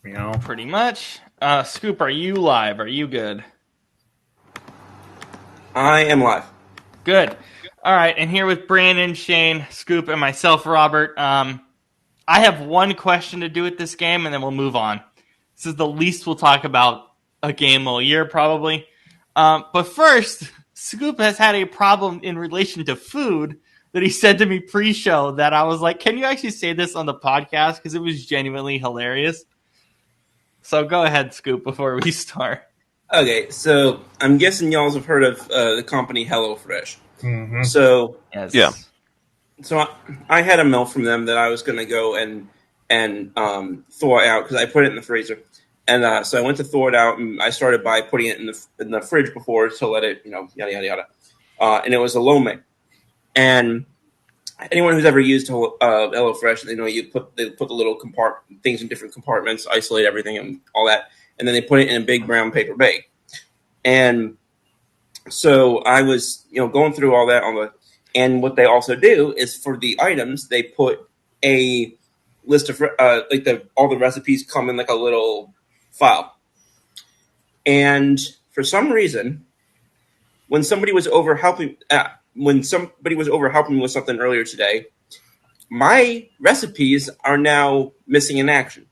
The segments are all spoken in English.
You know, Pretty much. Scoop, are you live? Are you good? I am live. Good. All right, and here with Brandon, Shane, Scoop, and myself, Robert. I have one question to do with this game, and then we'll move on. This is the least we'll talk about a game all year, probably. But first, Scoop has had a problem in relation to food that he said to me pre-show that I was like, can you actually say this on the podcast? Because it was genuinely hilarious. So go ahead, Scoop, before we start. Okay, so I'm guessing y'all have heard of the company HelloFresh. mm-hmm. So Yes. Yeah. So I had a meal from them that I was going to go and thaw out because I put it in the freezer, and so I went to thaw it out, and I started by putting it in the fridge before to let it, yada yada yada, and it was a lo mein. And anyone who's ever used HelloFresh, they know they put the little things in different compartments, isolate everything and all that, and then they put it in a big brown paper bag. And so I was going through all that and what they also do is for the items they put a list of all the recipes come in like a little file. And for some reason, when somebody was over helping me with something earlier today, my recipes are now missing in action.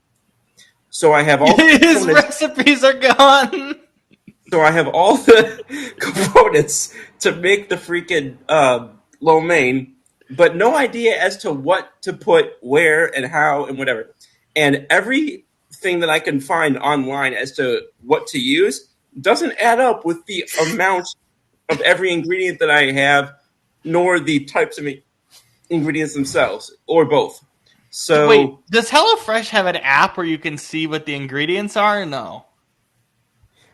So I have all his recipes are gone. So I have all the components to make the freaking lo mein, but no idea as to what to put where and how and whatever. And everything that I can find online as to what to use doesn't add up with the amount of every ingredient that I have, nor the types of ingredients themselves, or both. So wait, does HelloFresh have an app where you can see what the ingredients are? Or no.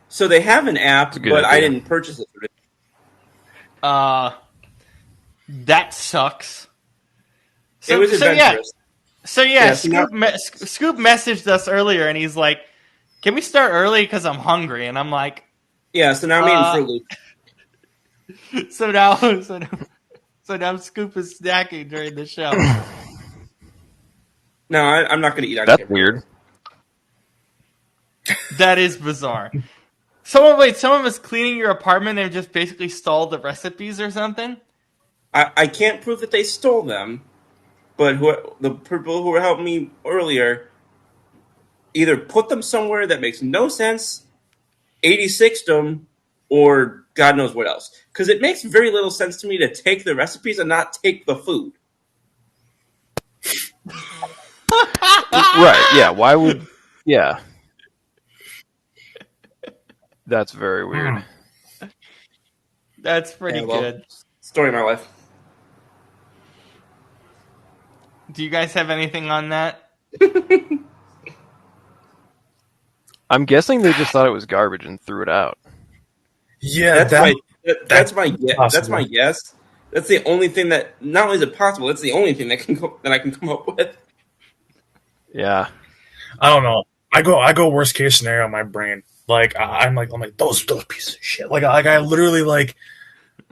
So they have an app, but idea. I didn't purchase it. That sucks. It was adventurous. Scoop messaged us earlier, and he's like, "Can we start early? Because I'm hungry." And I'm like, "Yeah." So now I'm eating Fruit Loop. So now Scoop is snacking during the show. No, I'm not going to eat. That's weird. That is bizarre. Someone was cleaning your apartment and just basically stole the recipes or something? I can't prove that they stole them, but the people who were helping me earlier either put them somewhere that makes no sense, 86'd them, or God knows what else. Because it makes very little sense to me to take the recipes and not take the food. Right, yeah. Why would... Yeah. That's very weird. That's pretty good. Story of my life. Do you guys have anything on that? I'm guessing they just thought it was garbage and threw it out. Yeah, that's my guess. That's my guess. That's the only thing that not only is it possible, it's the only thing that I can come up with. Yeah. I don't know. I go worst case scenario in my brain. Like I'm like those pieces of shit. Like I literally like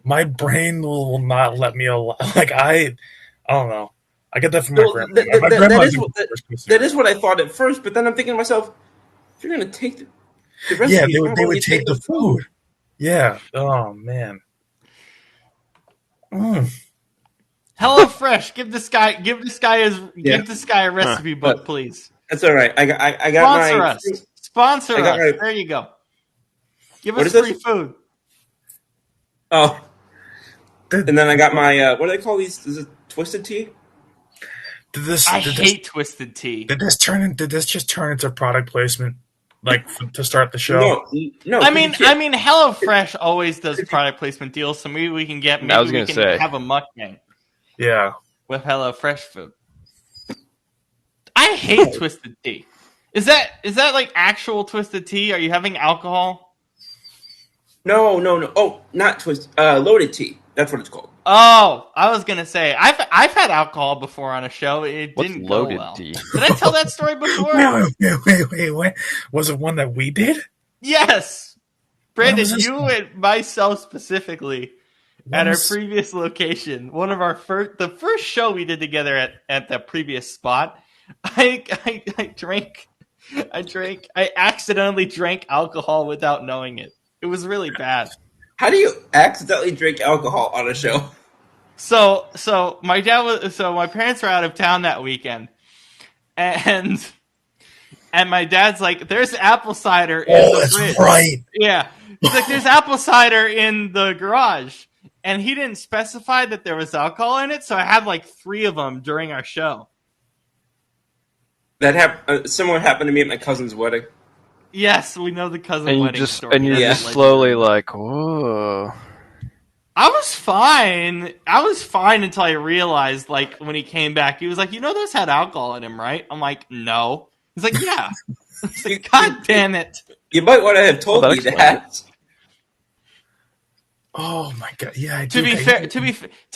my brain will not let me like I don't know. I get that from my grandma. That is what I thought at first, but then I'm thinking to myself, if you're gonna take the recipes, yeah, they would take the food. Yeah. Oh man. HelloFresh, give this guy a recipe book, please. That's all right. I got Sponsor us. There you go. Give us free food. Oh. And then I got my what do they call these? Is it Twisted Tea? I hate Twisted Tea. Did this just turn into product placement? Like to start the show? No. I mean, HelloFresh always does product placement deals, so maybe we can have a mukbang. Yeah. With HelloFresh food. I hate Twisted Tea. Is that like actual Twisted Tea? Are you having alcohol? No. Oh, not Loaded Tea. That's what it's called. Oh, I was gonna say I've had alcohol before on a show. It didn't go well. Tea? Did I tell that story before? Wait. Was it one that we did? Yes, Brandon, you and myself specifically at our previous location. One of the first show we did together at the previous spot. I drank I accidentally drank alcohol without knowing it. It was really bad. How do you accidentally drink alcohol on a show? So my parents were out of town that weekend, and my dad's like, "There's apple cider in Oh, the that's fridge." right. Yeah, he's like, "There's apple cider in the garage," and he didn't specify that there was alcohol in it, so I had like 3 of them during our show. Similar happened to me at my cousin's wedding. Yes, we know the cousin And wedding story. you're Yeah. just slowly like, whoa. I was fine. I was fine until I realized, like, when he came back, he was like, those had alcohol in them, right? I'm like, no. He's like, yeah. I was like, God damn it. You might want to have told Well, me that that. Oh my god. Yeah, I To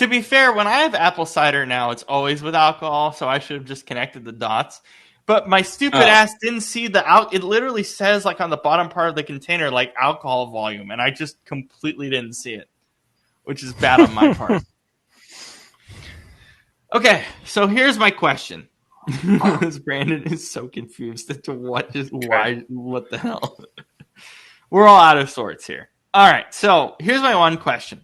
be fair, when I have apple cider now, it's always with alcohol, so I should have just connected the dots. But my stupid ass didn't see it literally says, like, on the bottom part of the container, like, alcohol volume, and I just completely didn't see it, which is bad on my part. Okay, so here's my question. Brandon is so confused as to what the hell. We're all out of sorts here. All right, so here's my one question.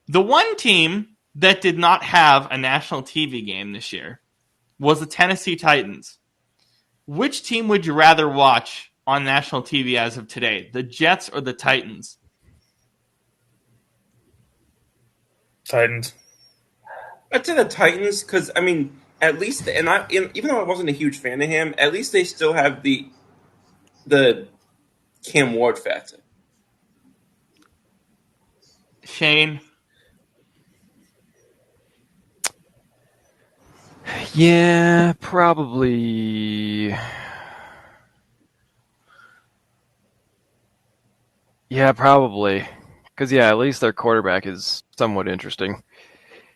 The one team that did not have a national TV game this year was the Tennessee Titans. Which team would you rather watch on national TV as of today, the Jets or the Titans? Titans. I'd say the Titans, because I mean, at least, even though I wasn't a huge fan of him, at least they still have the Cam Ward factor. Shane? Yeah, probably. Yeah, probably. Because, yeah, at least their quarterback is somewhat interesting.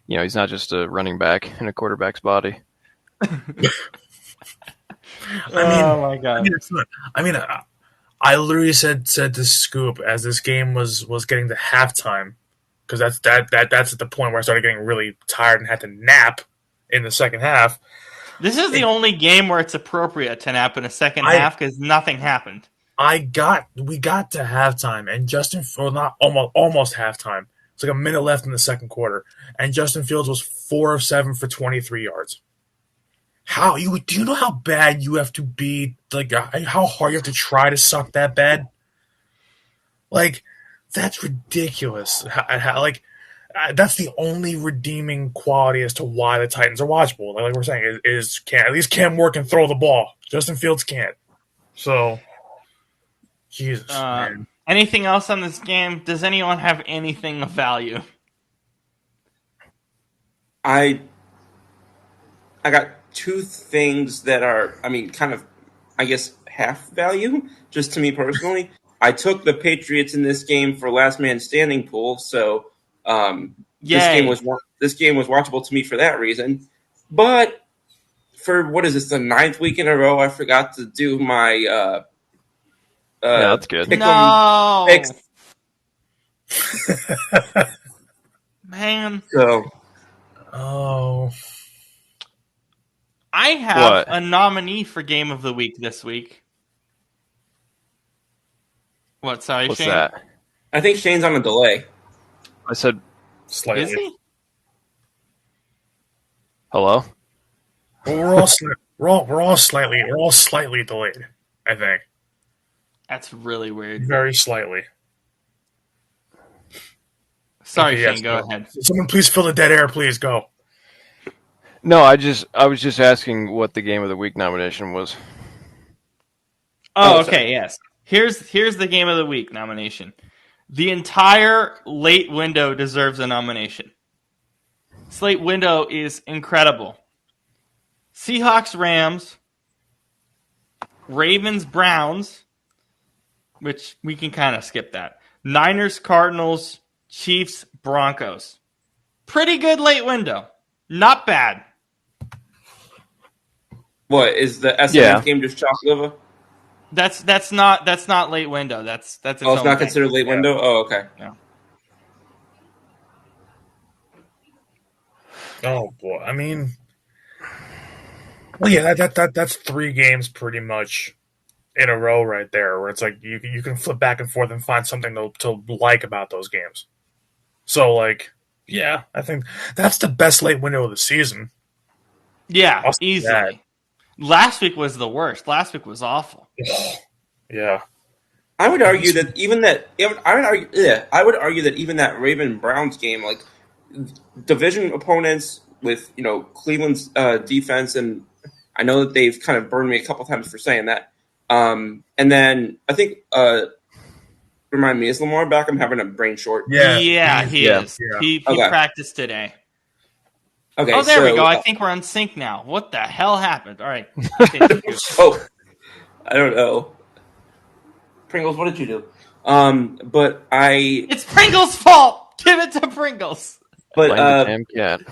He's not just a running back in a quarterback's body. Oh, my God. I literally said to Scoop as this game was getting to halftime, because that's at the point where I started getting really tired and had to nap in the second half. This is the only game where it's appropriate to nap in a second half because nothing happened. We got to halftime, and not almost halftime. It's like a minute left in the second quarter, and Justin Fields was 4 of 7 for 23 yards. Do you know how bad you have to be? Like, how hard you have to try to suck that bad? Like, that's ridiculous. That's the only redeeming quality as to why the Titans are watchable. Like we're saying, at least Cam Ward can throw the ball. Justin Fields can't. So, Jesus, man. Anything else on this game? Does anyone have anything of value? I got 2 things that are, kind of, I guess, half value, just to me personally. I took the Patriots in this game for last man standing pool, so this game was watchable to me for that reason. But for, what is this, the 9th week in a row, I forgot to do my yeah, that's good. No, picks. Man. So, I have a nominee for Game of the Week this week. What? Sorry, What's Shane? that? I think Shane's on a delay. I said, Slightly. Is he? hello? Well, we're all slightly delayed. I think That's really weird. very slightly. Sorry, Okay, Shane. yes, Go ahead. Someone please fill the dead air. Please go. No, I was just asking what the Game of the Week nomination was. Oh, Oh, okay. Yes. Here's the Game of the Week nomination. The entire late window deserves a nomination. This late window is incredible. Seahawks, Rams, Ravens, Browns, which we can kind of skip that. Niners, Cardinals, Chiefs, Broncos. Pretty good late window. Not bad. What, is the SMS game just chopped over? That's not late window. That's its Oh, it's own not thing. considered late window? Oh, okay. Yeah. Oh boy, well, yeah, that's 3 games pretty much in a row right there, where it's like you can flip back and forth and find something to like about those games. So like, yeah, I think that's the best late window of the season. Yeah, I'll say that. easily. Last week was the worst. Last week was awful. Yeah. I would argue that I would argue that even that Raven Browns game, like division opponents with Cleveland's defense, and I know that they've kind of burned me a couple times for saying that. And then I think remind me, is Lamar back? I'm having a brain short. Yeah, he is. Yeah. He Okay. practiced today. Okay, Oh, there so, we go. I think we're on sync now. What the hell happened? All right. oh, I don't know. Pringles, what did you do? But It's Pringles' fault. Give it to Pringles. but Find the damn cat.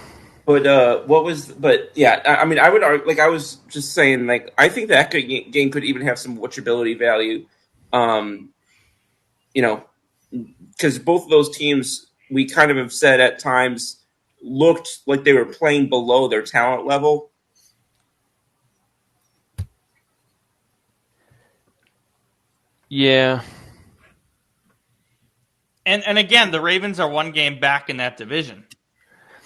I mean, I would argue, like I was just saying, like I think that game could even have some watchability value. Because both of those teams, we kind of have said at times, looked like they were playing below their talent level. Yeah. And again, the Ravens are one game back in that division.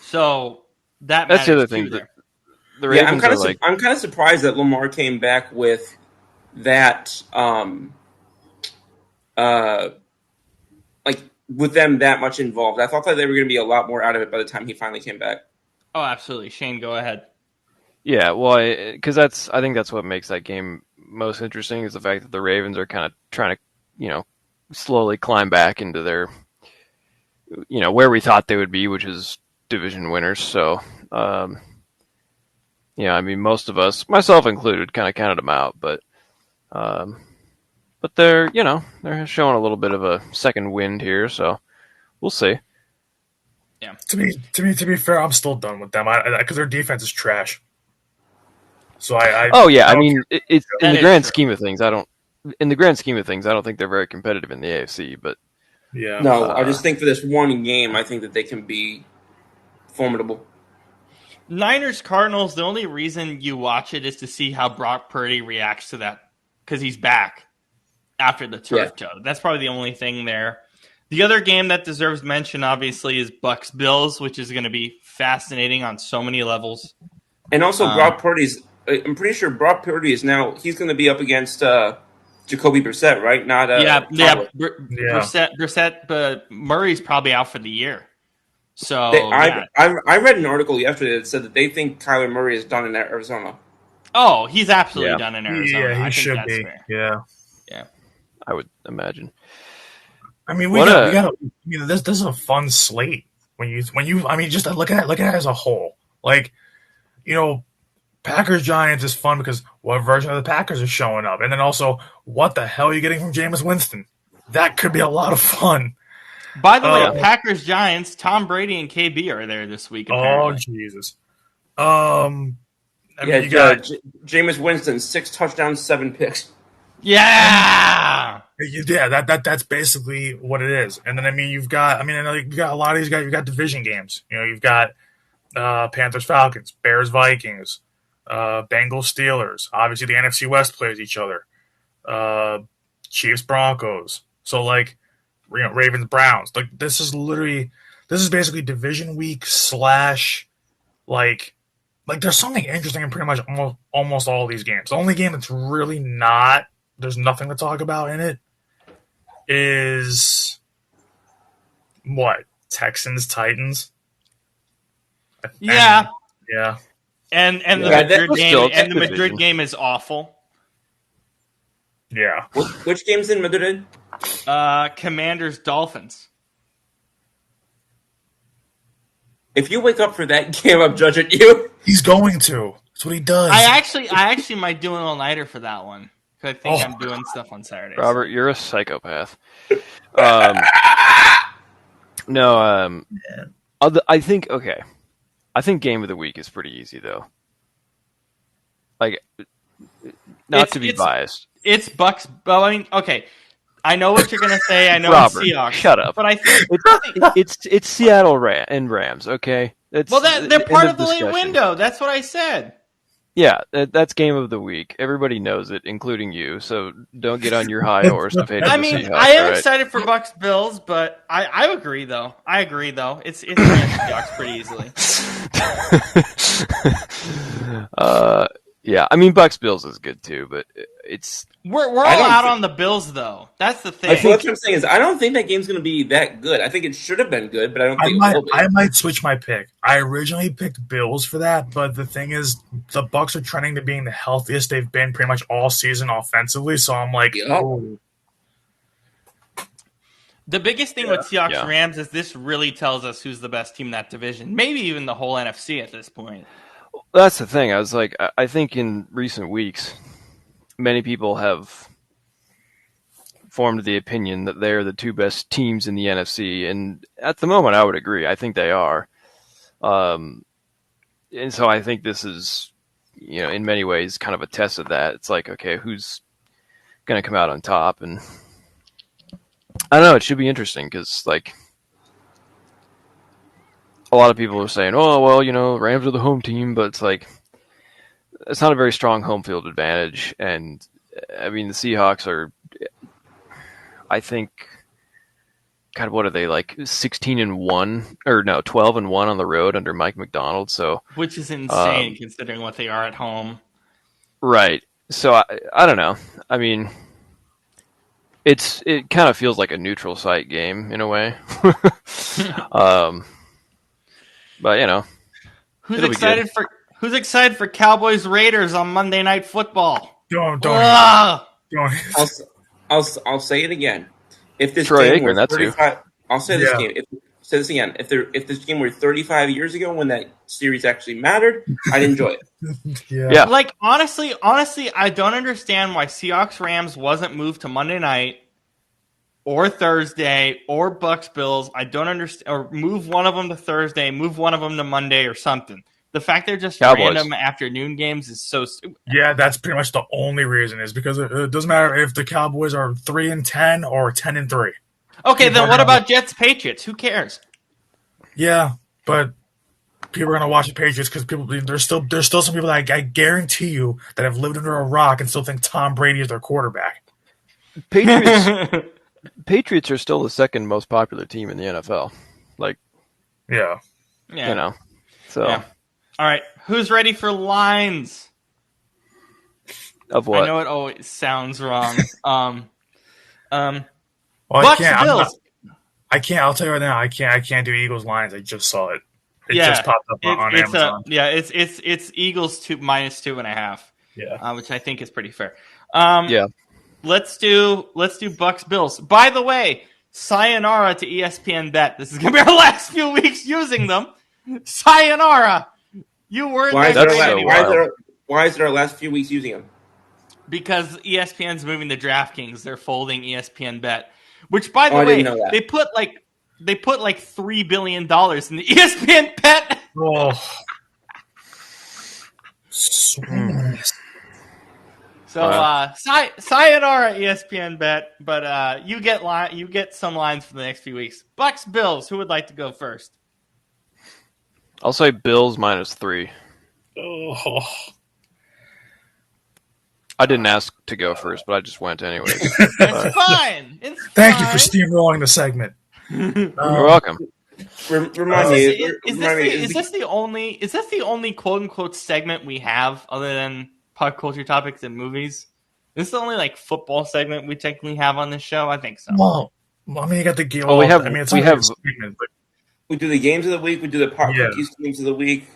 So that's the other thing. The Ravens I'm kind of surprised that Lamar came back with that like with them that much involved. I thought that they were going to be a lot more out of it by the time he finally came back. Oh, absolutely. Shane, go ahead. Yeah, well, because I think that's what makes that game most interesting is the fact that the Ravens are kind of trying to, slowly climb back into their, where we thought they would be, which is division winners. So, I mean, most of us, myself included, kind of counted them out, but they're, they're showing a little bit of a second wind here, so we'll see. Yeah. To be fair, I'm still done with them because their defense is trash. So I mean, it's in the grand true. scheme of things. I don't think they're very competitive in the AFC. But yeah, no, I just think for this one game, I think that they can be formidable. Niners Cardinals. The only reason you watch it is to see how Brock Purdy reacts to that because he's back after the turf toe. That's probably the only thing there. The other game that deserves mention, obviously, is Bucks Bills, which is going to be fascinating on so many levels. And also, Brock Purdy's. I'm pretty sure Brock Purdy is now. He's going to be up against Jacoby Brissett, right? Not Brissett, but Murray's probably out for the year. So I read an article yesterday that said that they think Kyler Murray is done in Arizona. Oh, he's absolutely done in Arizona. Yeah, he should be. Fair. Yeah, I would imagine. I mean, we got. This is a fun slate when you. I mean, just look at it as a whole. Like, Packers Giants is fun because what version of the Packers is showing up, and then also what the hell are you getting from Jameis Winston? That could be a lot of fun. By the way, Packers Giants, Tom Brady and KB are there this week. Apparently. Oh Jesus! You got Jameis Winston, 6 touchdowns, 7 picks. Yeah. Yeah, that's basically what it is. And then you've got a lot of these guys. You've got division games. You've got Panthers Falcons, Bears Vikings, Bengals Steelers. Obviously, the NFC West plays each other. Chiefs Broncos. So Ravens Browns. This is basically division week / there's something interesting in pretty much almost all these games. The only game that's really not. There's nothing to talk about in it. Is what? Texans Titans. Yeah. Yeah. And the Madrid game is awful. Yeah. Which game's in Madrid? Commanders Dolphins. If you wake up for that game, I'm judging you. He's going to. That's what he does. I actually might do an all-nighter for that one. I think I'm doing stuff on Saturdays. Robert, you're a psychopath. I think game of the week is pretty easy though. To be biased. It's Bucks. Well, I mean, okay. I know what you're gonna say. I know Robert, it's Seahawks. shut up. But I think it's Seattle and Rams. Okay. They're part of the late window. That's what I said. Yeah, that's game of the week. Everybody knows it, including you. So don't get on your high horse of hating I the mean, Seahawks. I am All right. excited for Bucks Bills, but I agree though. It's Rams Seahawks pretty easily. Yeah, I mean Bucks Bills is good too, but it's We're I all don't out thi- on the Bills though. That's the thing. Well, that's what I'm saying is I don't think that game's going to be that good. I think it should have been good, but I don't think it will be. I might switch my pick. I originally picked Bills for that, but the thing is, the Bucks are trending to being the healthiest they've been pretty much all season offensively. So I'm like, Yup. oh, The biggest thing Yeah. with Seahawks Yeah. Rams is this really tells us who's the best team in that division. Maybe even the whole NFC at this point. that's the thing. I was like, I think in recent weeks, many people have formed the opinion that they're the two best teams in the NFC, and at the moment, I would agree. I think they are, and so I think this is, in many ways, kind of a test of that. It's like, okay, who's going to come out on top? And I don't know. It should be interesting because, like, a lot of people are saying, "Oh, well, Rams are the home team," but it's like it's not a very strong home field advantage. And I mean, the Seahawks are, I think, God, what are they like 16-1 or no 12-1 on the road under Mike McDonald? So Which is insane considering what they are at home. right. So I don't know. I mean, it kind of feels like a neutral site game in a way. But Who's it'll be excited for Who's excited for Cowboys Raiders on Monday Night Football? don't, Ugh! don't. I'll say it again. If this Troy game Aikman, were that's who. 35, I'll say this Yeah. game. Say this again. If this game were 35 years ago when that series actually mattered, I'd enjoy it. Yeah. Like honestly, I don't understand why Seahawks Rams wasn't moved to Monday night or Thursday or Bucks Bills. I don't understand, or move one of them to Thursday, move one of them to Monday or something. The fact they're just Cowboys. random afternoon games is so stupid. Yeah, that's pretty much the only reason is because it doesn't matter if the Cowboys are 3-10 or 10-3. Okay, then People what are about Jets Patriots? Who cares? Yeah, but people are gonna watch the Patriots because there's still some people that I guarantee you that have lived under a rock and still think Tom Brady is their quarterback. Patriots are still the second most popular team in the NFL. Like, Yeah. Yeah. So Yeah. All right, who's ready for lines? of what? I know it always sounds wrong. Well, Bucks Bills. I can't. I'll tell you right now. I can't do Eagles lines. I just saw it. It Yeah, just popped up on Amazon. It's Eagles -2.5. Yeah. Which I think is pretty fair. Yeah. Let's do Bucks Bills. By the way, sayonara to ESPN Bet. This is gonna be our last few weeks using them. Sayonara. You weren't Why is, there it That's our, so la- why, is wild. it our, why is it our last few weeks using them? because ESPN's moving to DraftKings. They're folding ESPN Bet. Which, by the I way, didn't know that. they put like $3 billion in the ESPN Bet. Oh. Sweetness. So sayonara ESPN Bet, but you get some lines for the next few weeks. Bucks Bills. Who would like to go first? I'll say Bills -3. Oh. I didn't ask to go first, but I just went anyways. It's fine. It's Thank fine. you for steamrolling the segment. You're welcome. Remind me. Is this the only quote unquote segment we have other than pop culture topics and movies? Is this the only like football segment we technically have on this show? I think so. Well, I mean, you got the game. Oh, we have- I mean, it's we only have- a segment, but We do the games of the week. We do the pop Yeah. cookies games of the week.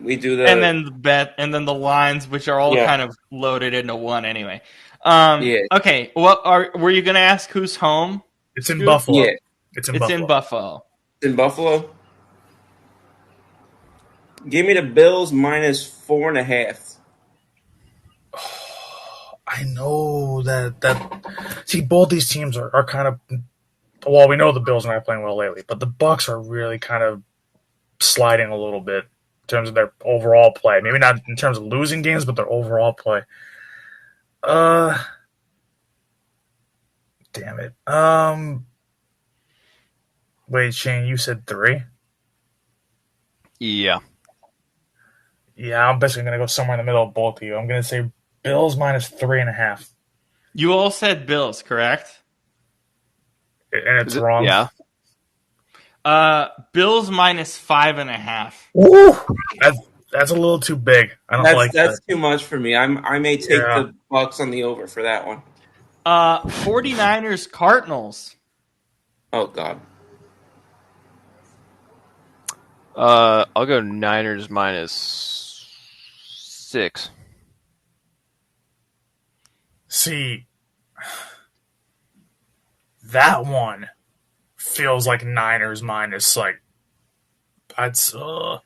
We do the And then the bet, and then the lines, which are all Yeah. kind of loaded into one anyway. Yeah. Okay. Were you going to ask who's home? it's in Dude, Buffalo. Yeah. It's in It's Buffalo. in Buffalo. in Buffalo. Give me the Bills -4.5. I know that. See, both these teams are kind of. Well, we know the Bills are not playing well lately, but the Bucks are really kind of sliding a little bit in terms of their overall play. Maybe not in terms of losing games, but their overall play. Damn it. Wait, Shane, you said 3? Yeah. Yeah, I'm basically gonna go somewhere in the middle of both of you. I'm gonna say Bills minus 3.5, You all said Bills, correct? and it's Is it? wrong. Yeah. Bills minus 5.5. Ooh, that's a little too big. I don't like that. That's too much for me. I may take Yeah. the Bucks on the over for that one. 49ers Cardinals. Oh God. I'll go Niners minus 6. See, that one feels like Niners minus like that's with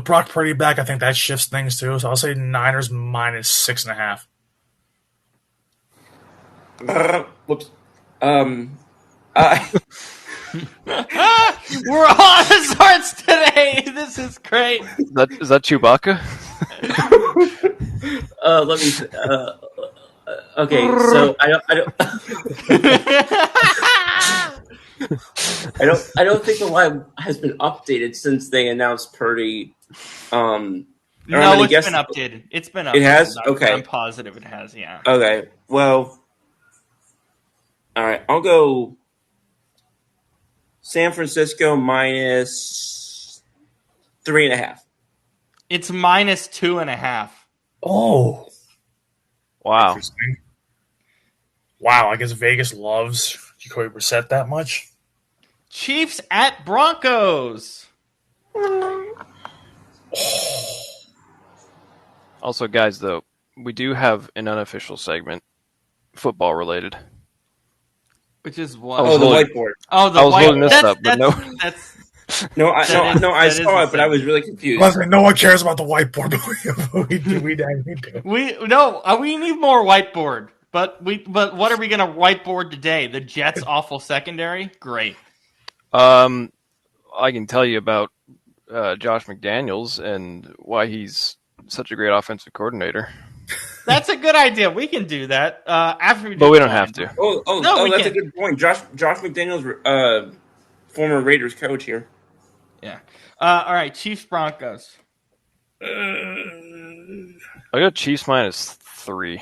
Brock Purdy back. I think that shifts things too. So I'll say Niners minus 6.5. Whoops. Uh, We're on the starts today. This is great. Is that Chewbacca? let me. Okay, so I don't think the line has been updated since they announced Purdy. Or I'm No, gonna it's guess been updated. It's been updated. it has. I'm Okay. positive it has. Yeah. Okay. Well. All right. I'll go San Francisco minus 3.5. It's minus 2.5. Oh, Wow. interesting. Wow, I guess Vegas loves Jacoby Brissett that much. Chiefs at Broncos. Also, guys, though, we do have an unofficial segment, football related. Which is I what? was Oh, the holding, whiteboard. Oh, the I was white. holding this up, but no. That's No, I that is saw a it, but I was segment. really confused. Honestly, no one cares about the whiteboard, but we do. We do. We need more whiteboard. But what are we gonna whiteboard today? The Jets' awful secondary. Great. I can tell you about Josh McDaniels and why he's such a great offensive coordinator. That's a good idea. We can do that after we do But we the don't have line. to. No, we That's a can't. good point. Josh McDaniels, former Raiders coach here. Yeah. All right. Chiefs Broncos. I'll go Chiefs minus 3.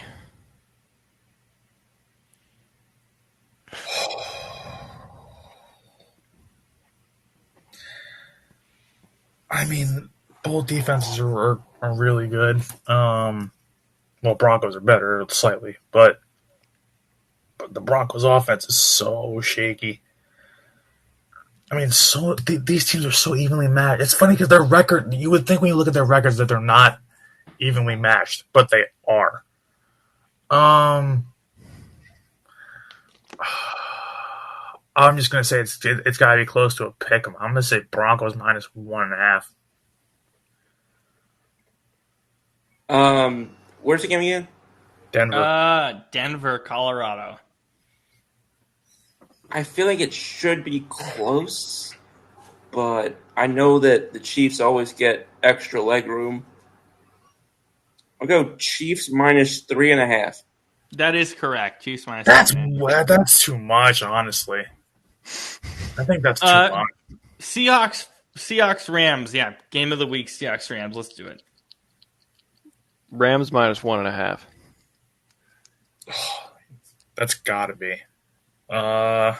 I mean, both defenses are really good. Well, Broncos are better slightly, but the Broncos' offense is so shaky. I mean, these teams are so evenly matched. It's funny because their record. You would think when you look at their records that they're not evenly matched, but they are. Um, I'm just gonna say it's got to be close to a pick 'em. I'm gonna say Broncos minus 1.5. Where's the game again? Denver. Denver, Colorado. I feel like it should be close, but I know that the Chiefs always get extra leg room. I'll go Chiefs minus 3.5. That is correct. Chiefs minus. That's too much, honestly. I think that's too much. Seahawks, Rams. Yeah, game of the week. Seahawks, Rams. Let's do it. Rams minus 1.5. That's got to be. Well,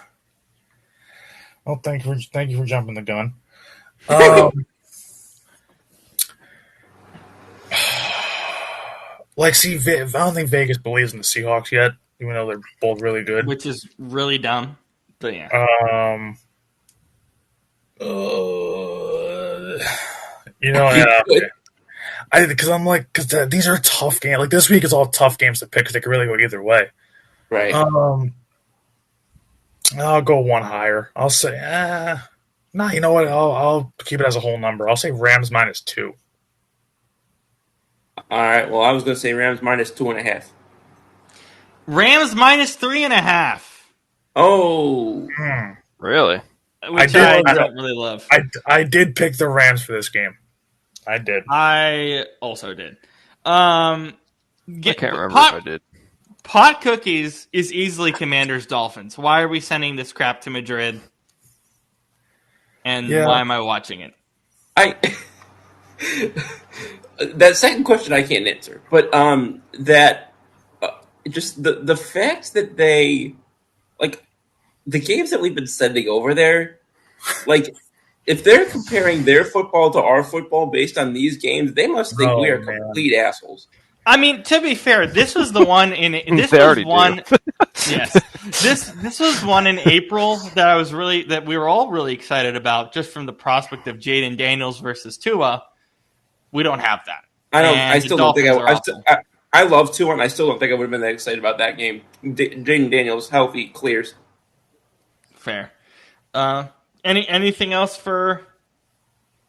thank you for jumping the gun. See, I don't think Vegas believes in the Seahawks yet, even though they're both really good. Which is really dumb. But yeah. Yeah. Because these are tough games. Like this week is all tough games to pick because they could really go either way. Right. I'll go one higher. I'll say, nah. You know what? I'll keep it as a whole number. I'll say Rams minus 2. All right. Well, I was going to say Rams minus 2.5. Rams minus 3.5. Oh. Really? Which I don't really love. I did pick the Rams for this game. I did. I also did. I can't remember if I did. Pot Cookies is easily Commanders Dolphins. Why are we sending this crap to Madrid? And why am I watching it? That second question I can't answer, but that just the fact that they like the games that we've been sending over there, like if they're comparing their football to our football based on these games, they must think we Oh are man, complete assholes. I mean, to be fair, this was the one in this They was already do. one. Yes, this was one in April that we were all really excited about, just from the prospect of Jaden Daniels versus Tua. We don't have that, I don't. I and the still don't think Dolphins are awful. I love Tua, and I still don't think I would have been that excited about that game. Jaden Daniels healthy clears. Fair. Uh, anything else for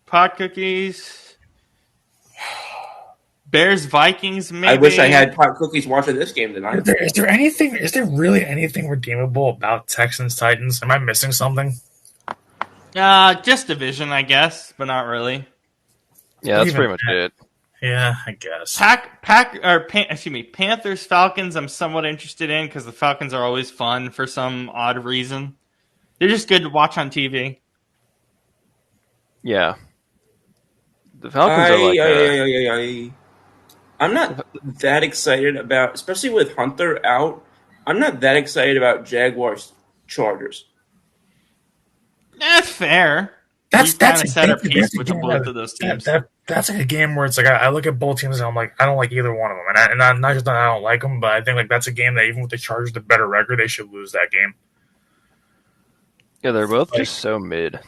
pot cookies? Bears Vikings maybe. I wish I had pot cookies watching this game tonight. is there anything? Is there really anything redeemable about Texans Titans? Am I missing something? Just division, I guess, but not really. Yeah, that's Even pretty much that. it. Yeah, I guess. Panthers Falcons. I'm somewhat interested in because the Falcons are always fun for some odd reason. They're just good to watch on TV. Yeah. The Falcons are like I'm not that excited about, especially with Hunter out. I'm not that excited about Jaguars Chargers. That's fair. We kind of set our pace with both of those teams. That's like a game where it's like I look at both teams and I'm like I don't like either one of them, and I'm not just that I don't like them, but I think like that's a game that even with the Chargers the better record, they should lose that game. yeah, they're both Like, just so mid.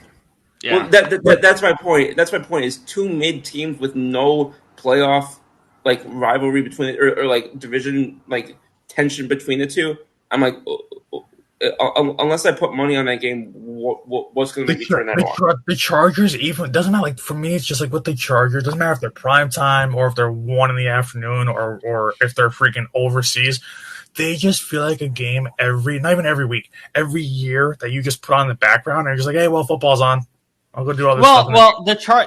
Yeah. Well, that's my point. That's my point. Is two mid teams with no playoff like rivalry between it, or like division like tension between the two. I'm like, unless I put money on that game, what's going to make me turn that on? the Chargers, even doesn't matter. Like for me, it's just like with the Chargers, doesn't matter if they're prime time or if they're 1 in the afternoon or if they're freaking overseas. They just feel like a game not even every week, every year that you just put on in the background and you're just like, hey, well, football's on. I'll go do all this stuff.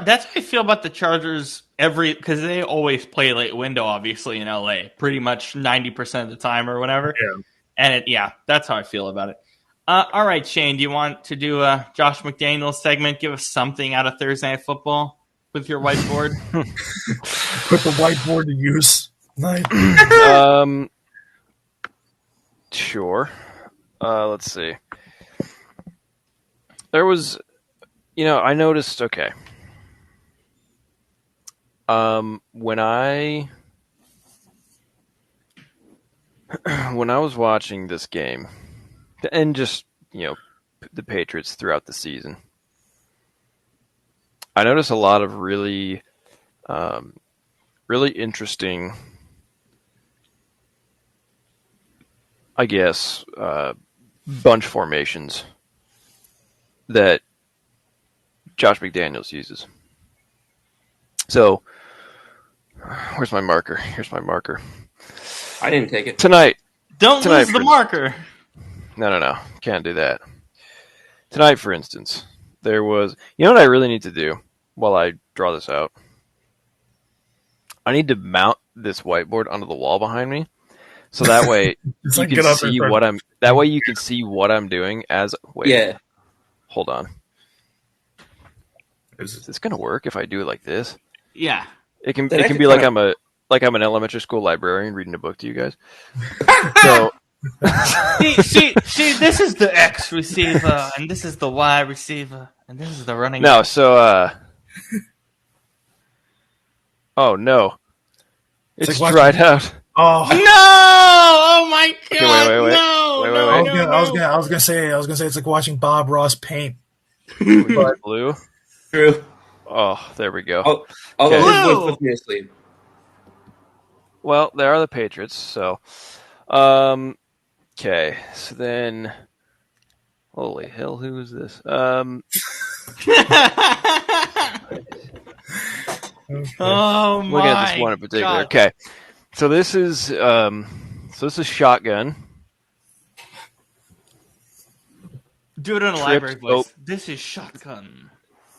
That's how I feel about the Chargers because they always play late window, obviously in LA, pretty much 90% of the time or whatever. Yeah. And that's how I feel about it. All right, Shane, do you want to do a Josh McDaniels segment? Give us something out of Thursday Night Football with your whiteboard. Put the whiteboard to use. Nice. Sure. Let's see. There was, I noticed. Okay. When I was watching this game, and just the Patriots throughout the season, I noticed a lot of really interesting, I guess, bunch formations that Josh McDaniels uses. So, where's my marker? Here's my marker. I didn't take it Tonight. Don't lose the marker. No. Can't do that. Tonight, for instance, there was... You know what I really need to do while I draw this out? I need to mount this whiteboard onto the wall behind me, so that way you can see what I'm... That way you can see what I'm doing as... Wait. Yeah. Hold on. Is this going to work if I do it like this? Yeah. It can be like I'm an elementary school librarian reading a book to you guys. So... see, this is the X receiver, and this is the Y receiver, and this is the running No, back. so, oh, no. It's like dried out. Oh no! Oh my god! Okay, wait. No! I was gonna say it's like watching Bob Ross paint. But blue. True. Oh, there we go. Although Okay. his voice puts me asleep. Well, there are the Patriots. So, okay. So then, holy hell, who is this? Oh my! Looking at this one in particular. God. Okay. So this is shotgun. Do it in a library voice. This is shotgun.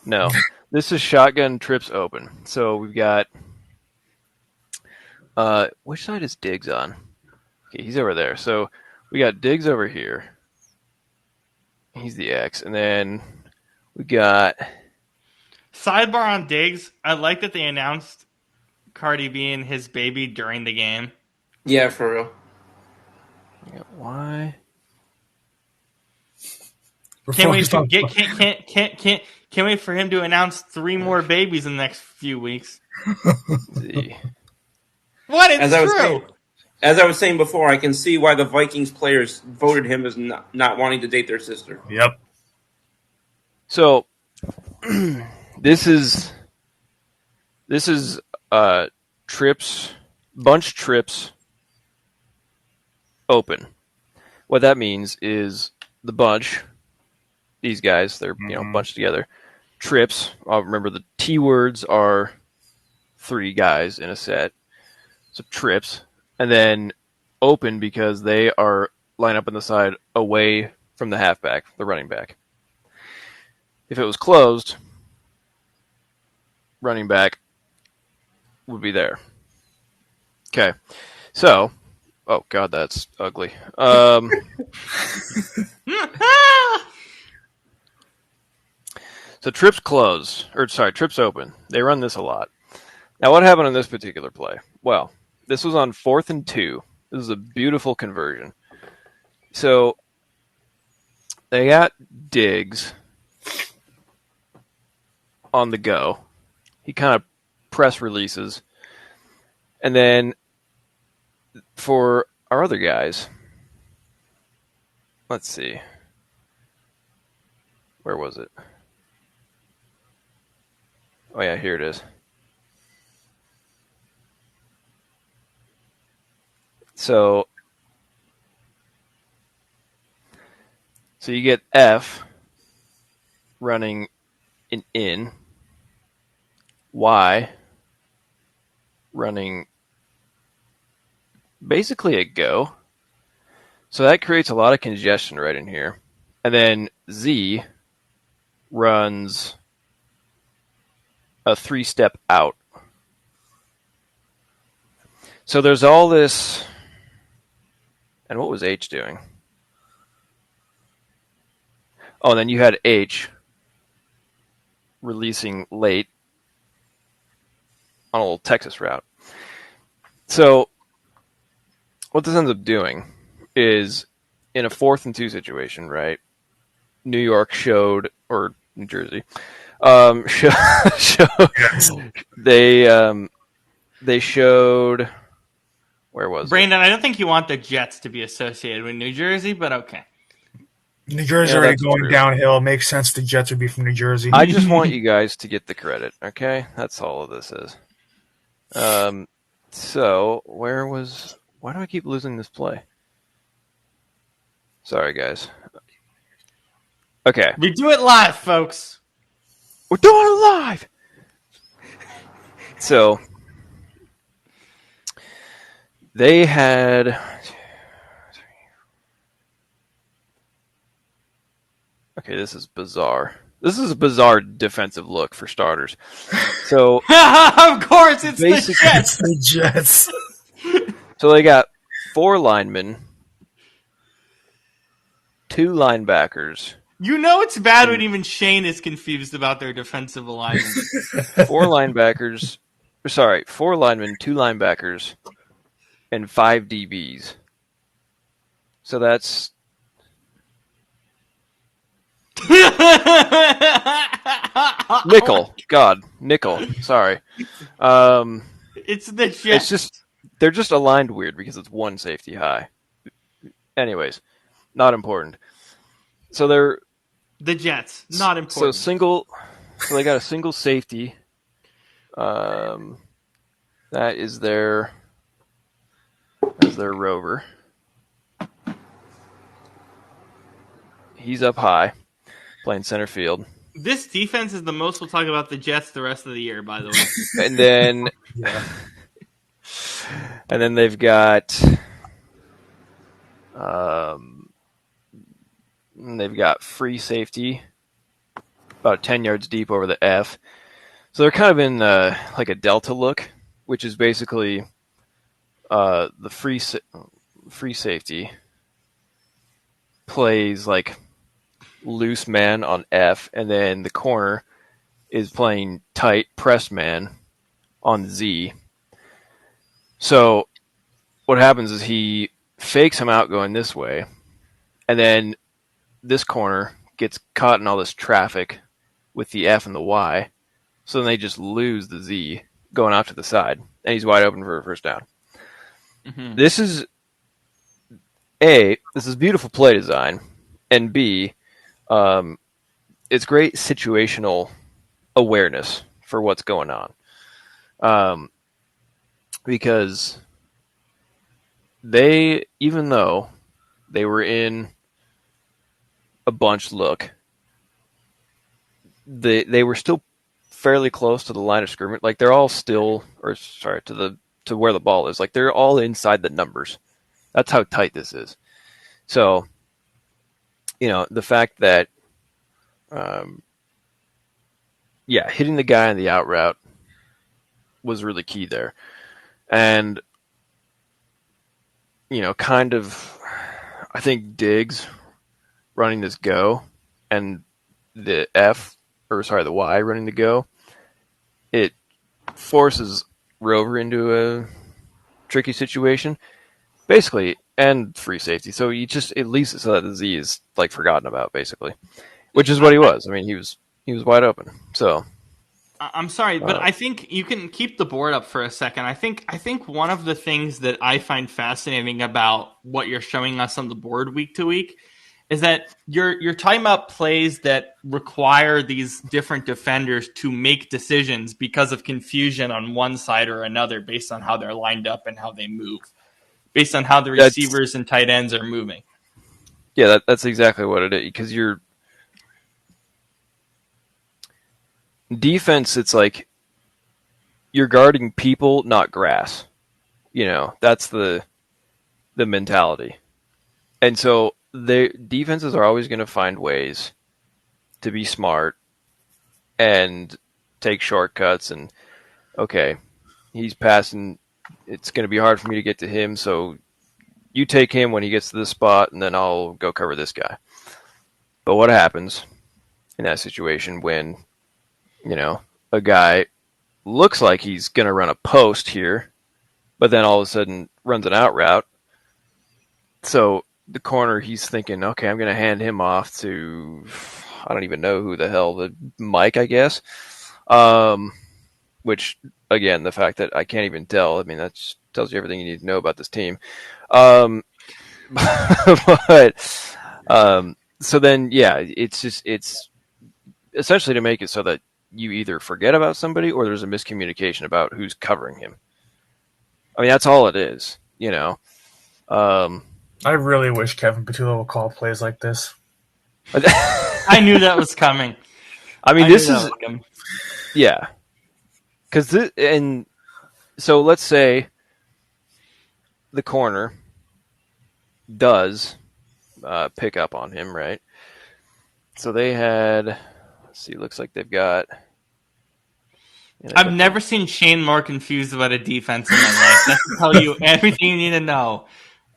No, this is shotgun trips open. So we've got. Which side is Diggs on? Okay, he's over there. So we got Diggs over here. He's the X, and then we got Sidebar on Diggs. I like that they announced Cardi B and his baby during the game. Yeah, for real. Why? Can't wait Focused on can't wait for him to announce 3 more babies in the next few weeks. Z. What? As It's I was true. saying, as I was saying before, I can see why the Vikings players voted him as not wanting to date their sister. Yep. So this is trips, bunch trips open. What that means is the bunch, these guys, they're bunched together. Trips. Remember the T words are 3 guys in a set. So trips, and then open because they are line up on the side away from the halfback, the running back. If it was closed, running back would be there. Okay, so, oh god, that's ugly. So trips close, trips open. They run this a lot. Now, what happened in this particular play? Well, this was on 4th and 2. This is a beautiful conversion. So they got Diggs on the go. He kind of press releases. And then for our other guys, let's see. Where was it? Oh, yeah, here it is. So you get F running an in, Y running basically a go. So that creates a lot of congestion right in here. And then Z runs a 3-step out. So there's all this. And what was H doing? Oh, and then you had H releasing late on a little Texas route. So what this ends up doing is in a 4th and 2 situation, right? New York showed, or New Jersey, Yes. they showed, where was Brandon, I don't think you want the Jets to be associated with New Jersey, but okay. New Jersey Yeah, already that's going true. downhill. Makes sense. The Jets would be from New Jersey. I just want you guys to get the credit, okay? That's all of this is. So why do I keep losing this play? Sorry, guys. Okay. We do it live, folks. We're doing it live! So, they had... Okay, this is bizarre. This is a bizarre defensive look for starters. So, Of course, it's the basically, Jets. The Jets. so they got 4 linemen, 2 linebackers, You know it's bad when even Shane is confused about their defensive alignment. 4 linebackers, 4 linemen, 2 linebackers, and 5 DBs. So that's nickel. God, nickel. Sorry. It's the Jets. It's just they're just aligned weird because it's 1 safety high. Anyways, not important. So they're the Jets. Not important. So they got a single safety. That is their rover. He's up high, playing center field. This defense is the most we'll talk about the Jets the rest of the year, by the way. And then Yeah. and then they've got free safety about 10 yards deep over the F. So they're kind of in like a delta look, which is basically the free safety plays like loose man on F, and then the corner is playing tight press man on the Z. So what happens is he fakes him out going this way, and then this corner gets caught in all this traffic with the F and the Y. So then they just lose the Z going out to the side, and he's wide open for a first down. Mm-hmm. This is beautiful play design, and B, it's great situational awareness for what's going on. Because even though they were in a bunch look, they were still fairly close to the line of scrimmage. Like they're all still, to where the ball is. Like they're all inside the numbers. That's how tight this is. So, the fact that, hitting the guy on the out route was really key there. And, kind of, I think Diggs running this go and the Y running the go, it forces Rover into a tricky situation, basically, and free safety. So it leaves it so that the Z is like forgotten about, basically, which is what he was. I mean, he was wide open. So I'm sorry, but I think you can keep the board up for a second. I think one of the things that I find fascinating about what you're showing us on the board week to week is that you're talking about plays that require these different defenders to make decisions because of confusion on one side or another based on how they're lined up and how they move, based on how the receivers and tight ends are moving. Yeah, that's exactly what it is. Because defense, it's like you're guarding people, not grass. That's the mentality. And so the defenses are always going to find ways to be smart and take shortcuts. And, okay, he's passing. It's going to be hard for me to get to him, so you take him when he gets to this spot, and then I'll go cover this guy. But what happens in that situation when, a guy looks like he's going to run a post here, but then all of a sudden runs an out route? So the corner, he's thinking, okay, I'm going to hand him off to, I don't even know who the hell, the Mike, I guess. Which, again, the fact that I can't even tell, I mean, that just tells you everything you need to know about this team. But so then, yeah, it's essentially to make it so that you either forget about somebody or there's a miscommunication about who's covering him. I mean, that's all it is, I really wish Kevin Petullo would call plays like this. I knew that was coming. I mean, yeah. And so let's say the corner does pick up on him, right? So they had, let's see, looks like they've got. I've never seen Shane more confused about a defense in my life. That should tell you everything you need to know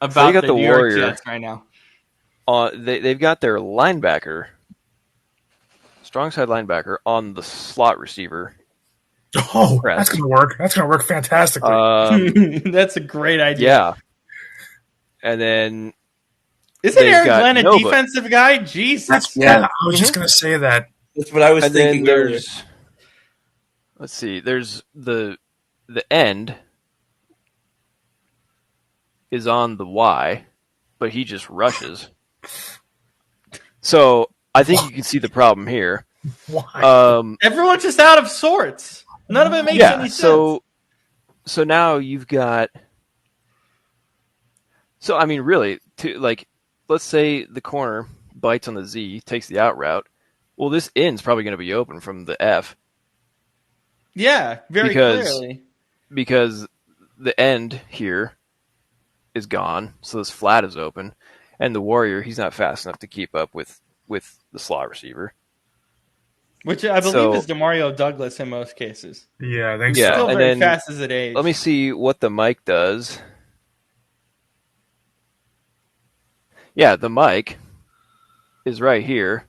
about the New York Jets right now. They've got their linebacker, strong side linebacker, on the slot receiver. Oh, that's going to work. That's going to work fantastically. That's a great idea. Yeah. And then isn't Aaron Glenn a defensive guy? Jesus. I was just going to say that. That's what I was thinking earlier. Let's see. There's the end is on the Y, but he just rushes. So I think you can see the problem here. Why? Everyone's just out of sorts. None of it makes any sense. So now you've got. So I mean, really, let's say the corner bites on the Z, takes the out route. Well, this end's probably going to be open from the F. Yeah, clearly. Because the end here is gone, so this flat is open, and the Warrior, he's not fast enough to keep up with the slot receiver. Which I believe is Demario Douglas in most cases. Yeah, I think so. Still very fast as it ages. Let me see what the Mike does. Yeah, the Mike is right here.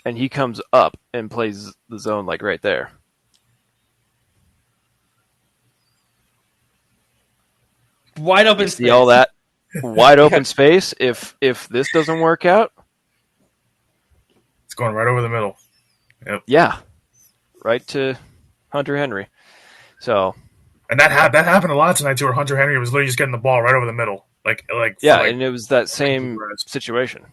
and he comes up and plays the zone like right there. Wide open You space. see all that wide open space? If this doesn't work out, It's going right over the middle. yeah, right to Hunter Henry. So And that happened a lot tonight too, where Hunter Henry was literally just getting the ball right over the middle, yeah, and it was that same Perez. situation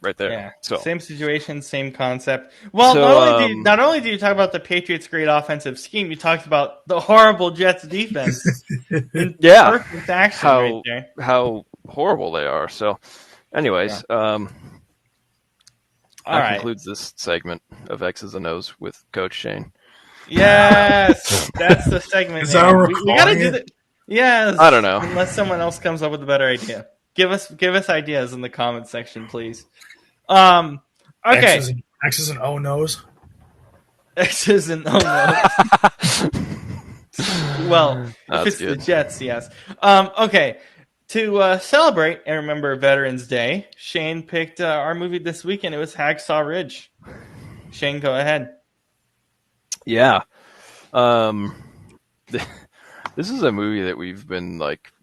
right there. Yeah, So same situation, same concept. Well, So, not only do you talk about the Patriots' great offensive scheme, you talked about the horrible Jets defense in yeah, perfect action right there. how horrible they are. So, anyways, All that right. concludes this segment of X's and O's with Coach Shane. Yes, that's the segment. Is that how we're we got to calling do it? that. Yes, I don't know. unless someone else comes up with a better idea. Give us ideas in the comment section, please. Okay. X's and O nose. X's and O no's. Well, if That's it's good. the Jets, yes. Okay. To celebrate and remember Veterans Day, Shane picked our movie this weekend. It was Hacksaw Ridge. Shane, go ahead. Yeah. This is a movie that we've been like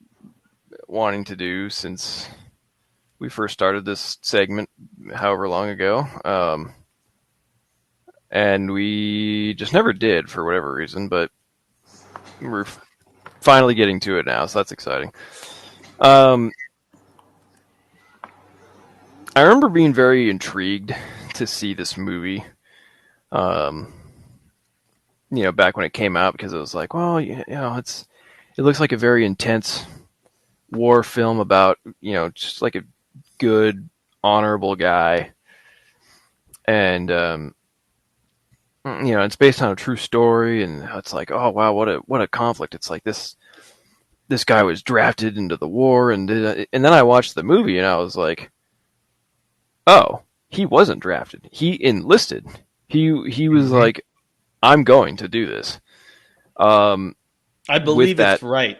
wanting to do since we first started this segment, however long ago. And we just never did for whatever reason, but we're finally getting to it now, so that's exciting. I remember being very intrigued to see this movie. Back when it came out, because it was like, well, it looks like a very intense war film about, just like a good, honorable guy, and it's based on a true story, and it's like, oh wow, what a conflict! It's like this guy was drafted into the war, and then I watched the movie, and I was like, oh, he wasn't drafted; he enlisted. He was like, I'm going to do this. I believe that, it's right.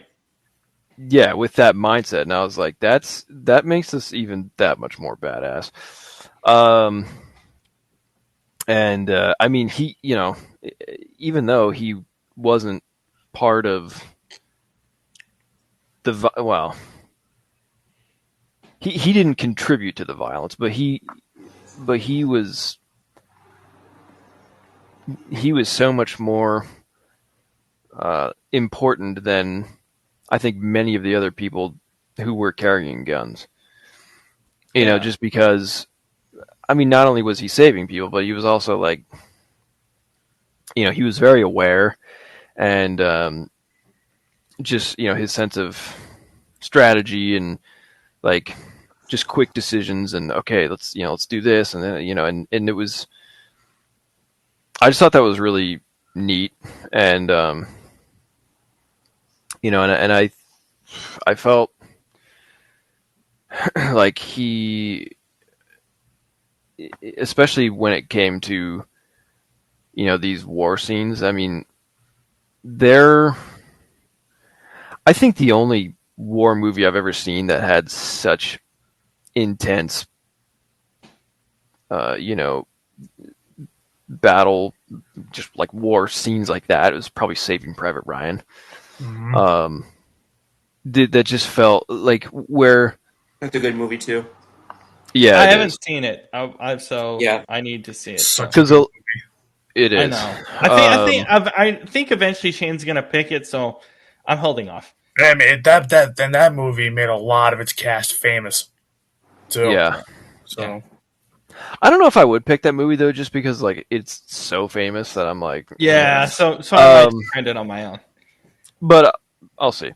Yeah, with that mindset, and I was like, that makes this even that much more badass. And I mean, he, even though he wasn't part of he didn't contribute to the violence, but he was so much more important than I think many of the other people who were carrying guns. Just because, I mean, not only was he saving people, but he was also like, he was very aware, and just, his sense of strategy and like just quick decisions, and okay, let's do this, and then, and it was, I just thought that was really neat, and and I felt like he, especially when it came to, these war scenes, I mean, I think the only war movie I've ever seen that had such intense, battle, just like war scenes like that, it was probably Saving Private Ryan. Mm-hmm. That just felt like where. That's a good movie too. Yeah, I haven't seen it. Yeah. I need to see it. Because it is. I know. I think eventually Shane's gonna pick it, so I'm holding off. I mean, that movie made a lot of its cast famous too. Yeah. So Yeah. I don't know if I would pick that movie though, just because like it's so famous that I'm like, Yeah. So I might find it on my own. But I'll see.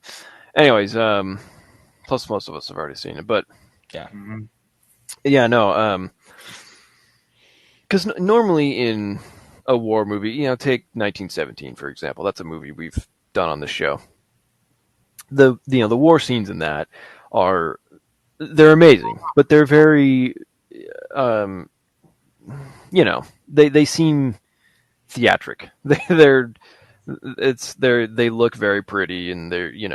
Anyways, plus most of us have already seen it, but yeah, yeah, no, because normally in a war movie, take 1917 for example. That's a movie we've done on the show. The war scenes in that they're amazing, but they're very, they seem theatric. They look very pretty, and they're, you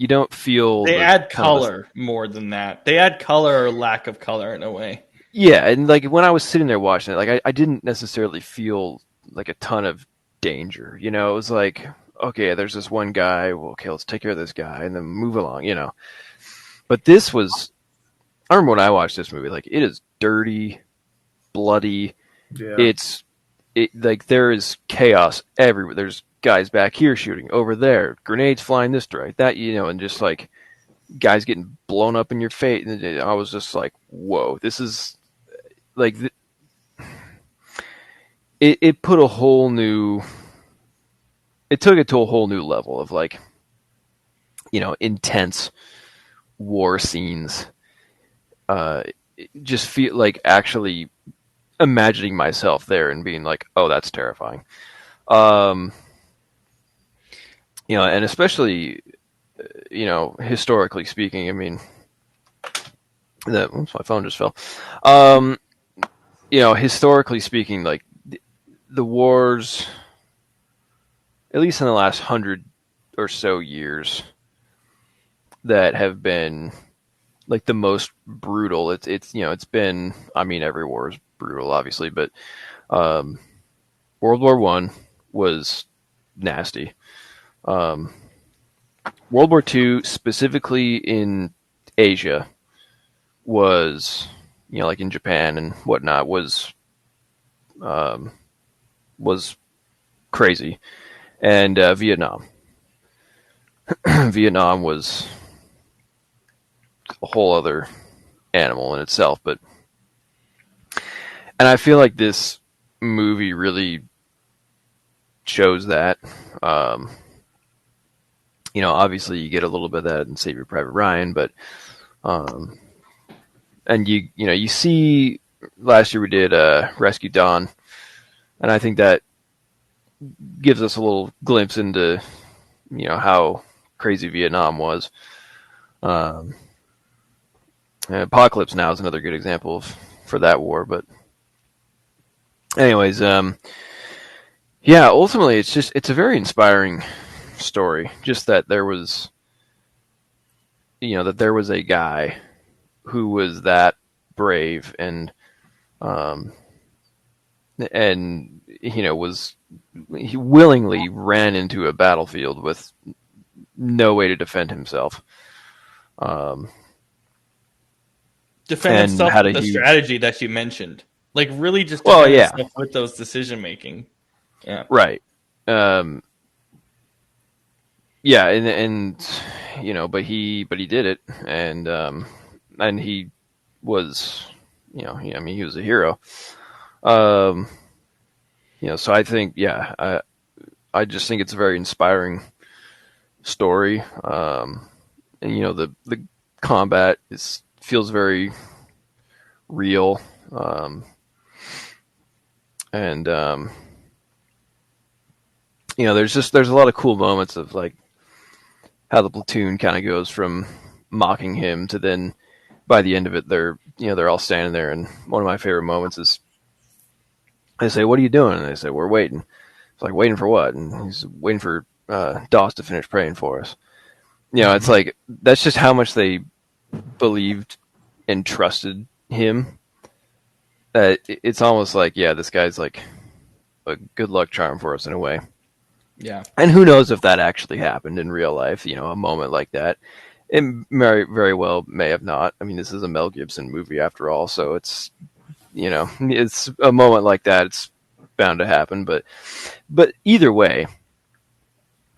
don't feel they add color more than that. They add color or lack of color in a way. Yeah, and like when I was sitting there watching it, like I didn't necessarily feel like a ton of danger. You know, it was like, okay, there's this one guy. Well, okay, let's take care of this guy and then move along. You know, but this was. I remember when I watched this movie, like it is dirty, bloody. Yeah. It like there is chaos everywhere. There's guys back here shooting over there, grenades flying this direction, that you know, and just like guys getting blown up in your face. And I was just like, whoa, this is like it put a whole new. It took it to a whole new level of like, you know, intense war scenes. Uh, just feel like actually imagining myself there and being like, oh, that's terrifying. Um, you know, and especially, you know, historically speaking, I mean, oops, my phone just fell. Um, you know, historically speaking, like the wars, at least in the last 100 or so years, that have been like the most brutal. It's you know, it's been, I mean, every war is brutal, obviously, but um, World War One was nasty. Um, World War Two, specifically in Asia, was, you know, like in Japan and whatnot, um, was crazy, and Vietnam. Vietnam was a whole other animal in itself, but and I feel like this movie really shows that. Um, you know, obviously you get a little bit of that in Saving Private Ryan, but um, and you know you see last year we did Rescue Dawn, and I think that gives us a little glimpse into, you know, how crazy Vietnam was. Um, Apocalypse Now is another good example for that war, but anyways, yeah, ultimately it's a very inspiring story. Just that there was, you know, that there was a guy who was that brave um, and you know he willingly ran into a battlefield with no way to defend himself. Um, Defend and himself had with a the huge, strategy that you mentioned. Like really just well, defend yeah, himself with those decision making. Yeah. right. Um, yeah, and you know, but he did it, and he was, you know, I mean, he was a hero. Um, you know, so I think, yeah, I just think it's a very inspiring story. And you know, the combat is feels very real. And you know, there's a lot of cool moments of like how the platoon kind of goes from mocking him to then by the end of it they're all standing there, and one of my favorite moments is they say, "What are you doing?" And they say, "We're waiting." It's like, waiting for what? And he's waiting for Doss to finish praying for us. You know, it's Mhm. like that's just how much they believed and trusted him. It's almost like, yeah, this guy's like a good luck charm for us in a way. Yeah. And who knows if that actually happened in real life? You know, a moment like that. It very, very well may have not. I mean, this is a Mel Gibson movie after all, so it's, you know, it's a moment like that. It's bound to happen, but either way,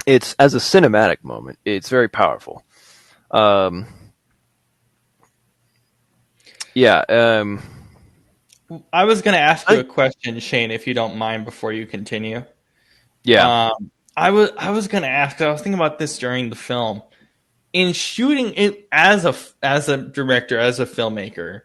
it's as a cinematic moment. It's very powerful. Um, yeah. I was going to ask you I, a question, Shane, if you don't mind, before you continue. yeah. I was going to ask. I was thinking about this during the film. In shooting it as a director, as a filmmaker,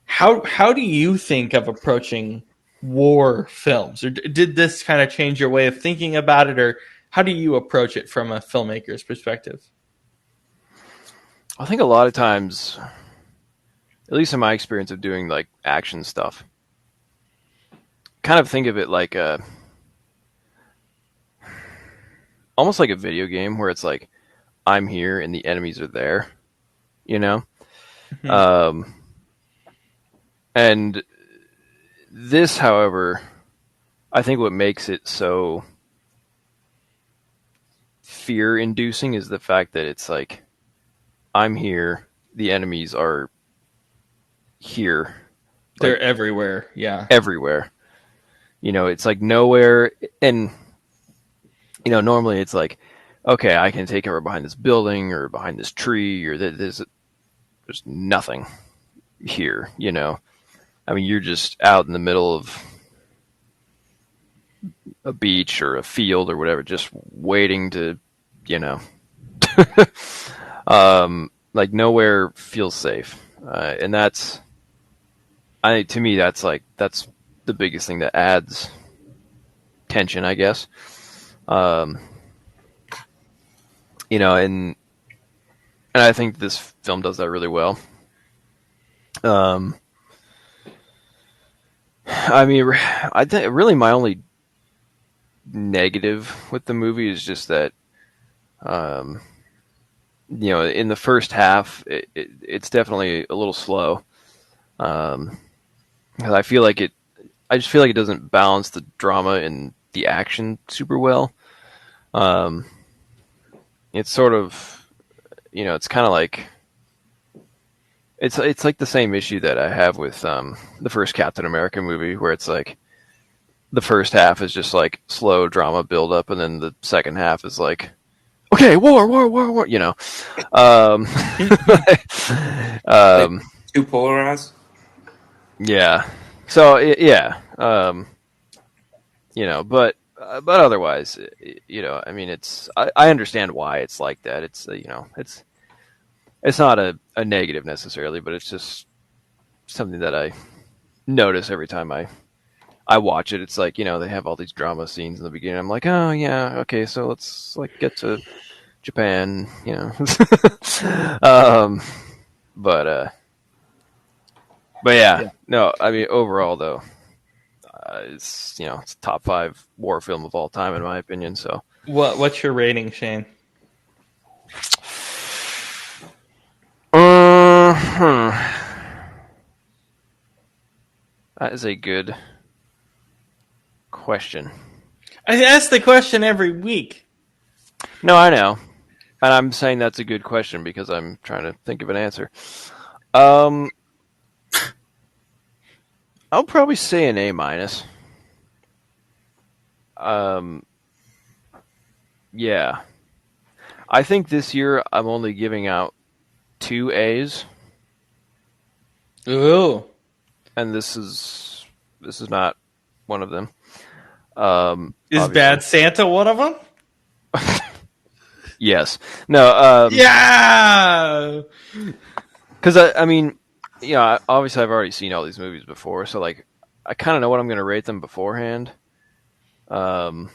how do you think of approaching war films? Or did this kind of change your way of thinking about it, or how do you approach it from a filmmaker's perspective? I think a lot of times, at least in my experience of doing like action stuff, kind of think of it like almost like a video game where it's like I'm here and the enemies are there. You know, Mhm. um, And this, however, I think what makes it so fear-inducing is the fact that it's like, I'm here, the enemies are here. They're Like, everywhere. Yeah. everywhere. It's like nowhere. And, normally it's like, okay, I can take cover behind this building or behind this tree, or there's nothing here, I mean, you're just out in the middle of a beach or a field or whatever, just waiting to, you know, like nowhere feels safe. And to me, that's the biggest thing that adds tension, I guess. And I think this film does that really well. I mean, I think really my only negative with the movie is just that, in the first half, it's definitely a little slow. 'Cause I just feel like it doesn't balance the drama and the action super well. It's sort of, it's kind of like, it's like the same issue that I have with the first Captain America movie, where it's like the first half is just like slow drama build up, and then the second half is like, okay, war, Like too polarized. Yeah. So yeah, but otherwise, I mean, I understand why it's like that. It's it's not a negative necessarily, but it's just something that I notice every time I watch it. It's like, they have all these drama scenes in the beginning. I'm like, oh yeah, okay, so let's like get to Japan, but yeah, no, I mean overall though, it's a top 5 war film of all time in my opinion. So What's your rating, Shane? That is a good question. I ask the question every week. No, I know. And I'm saying that's a good question because I'm trying to think of an answer. I'll probably say an A minus. Yeah. I think this year I'm only giving out 2 A's. Ooh. And this is not one of them. Is obviously. Bad Santa one of them? Yes. No. Yeah. Because I mean, obviously I've already seen all these movies before, so like I kind of know what I'm going to rate them beforehand. And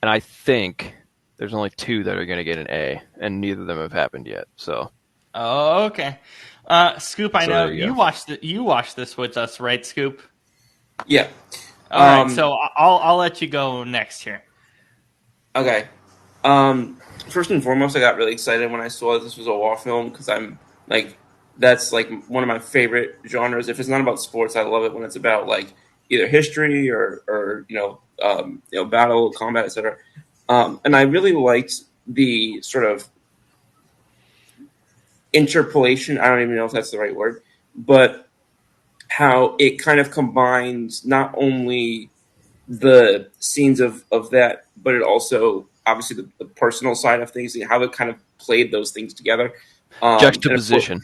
I think there's only 2 that are going to get an A, and neither of them have happened yet. So. Oh, okay. Scoop, I know you watched this with us, right, Scoop? Yeah. All right, so I'll let you go next here. Okay. First and foremost, I got really excited when I saw that this was a war film because I'm like, that's like one of my favorite genres. If it's not about sports, I love it when it's about like either history or battle, combat, etc. And I really liked the sort of interpolation. I don't even know if that's the right word, but how it kind of combines not only the scenes of that, but it also obviously the personal side of things and how it kind of played those things together. Juxtaposition.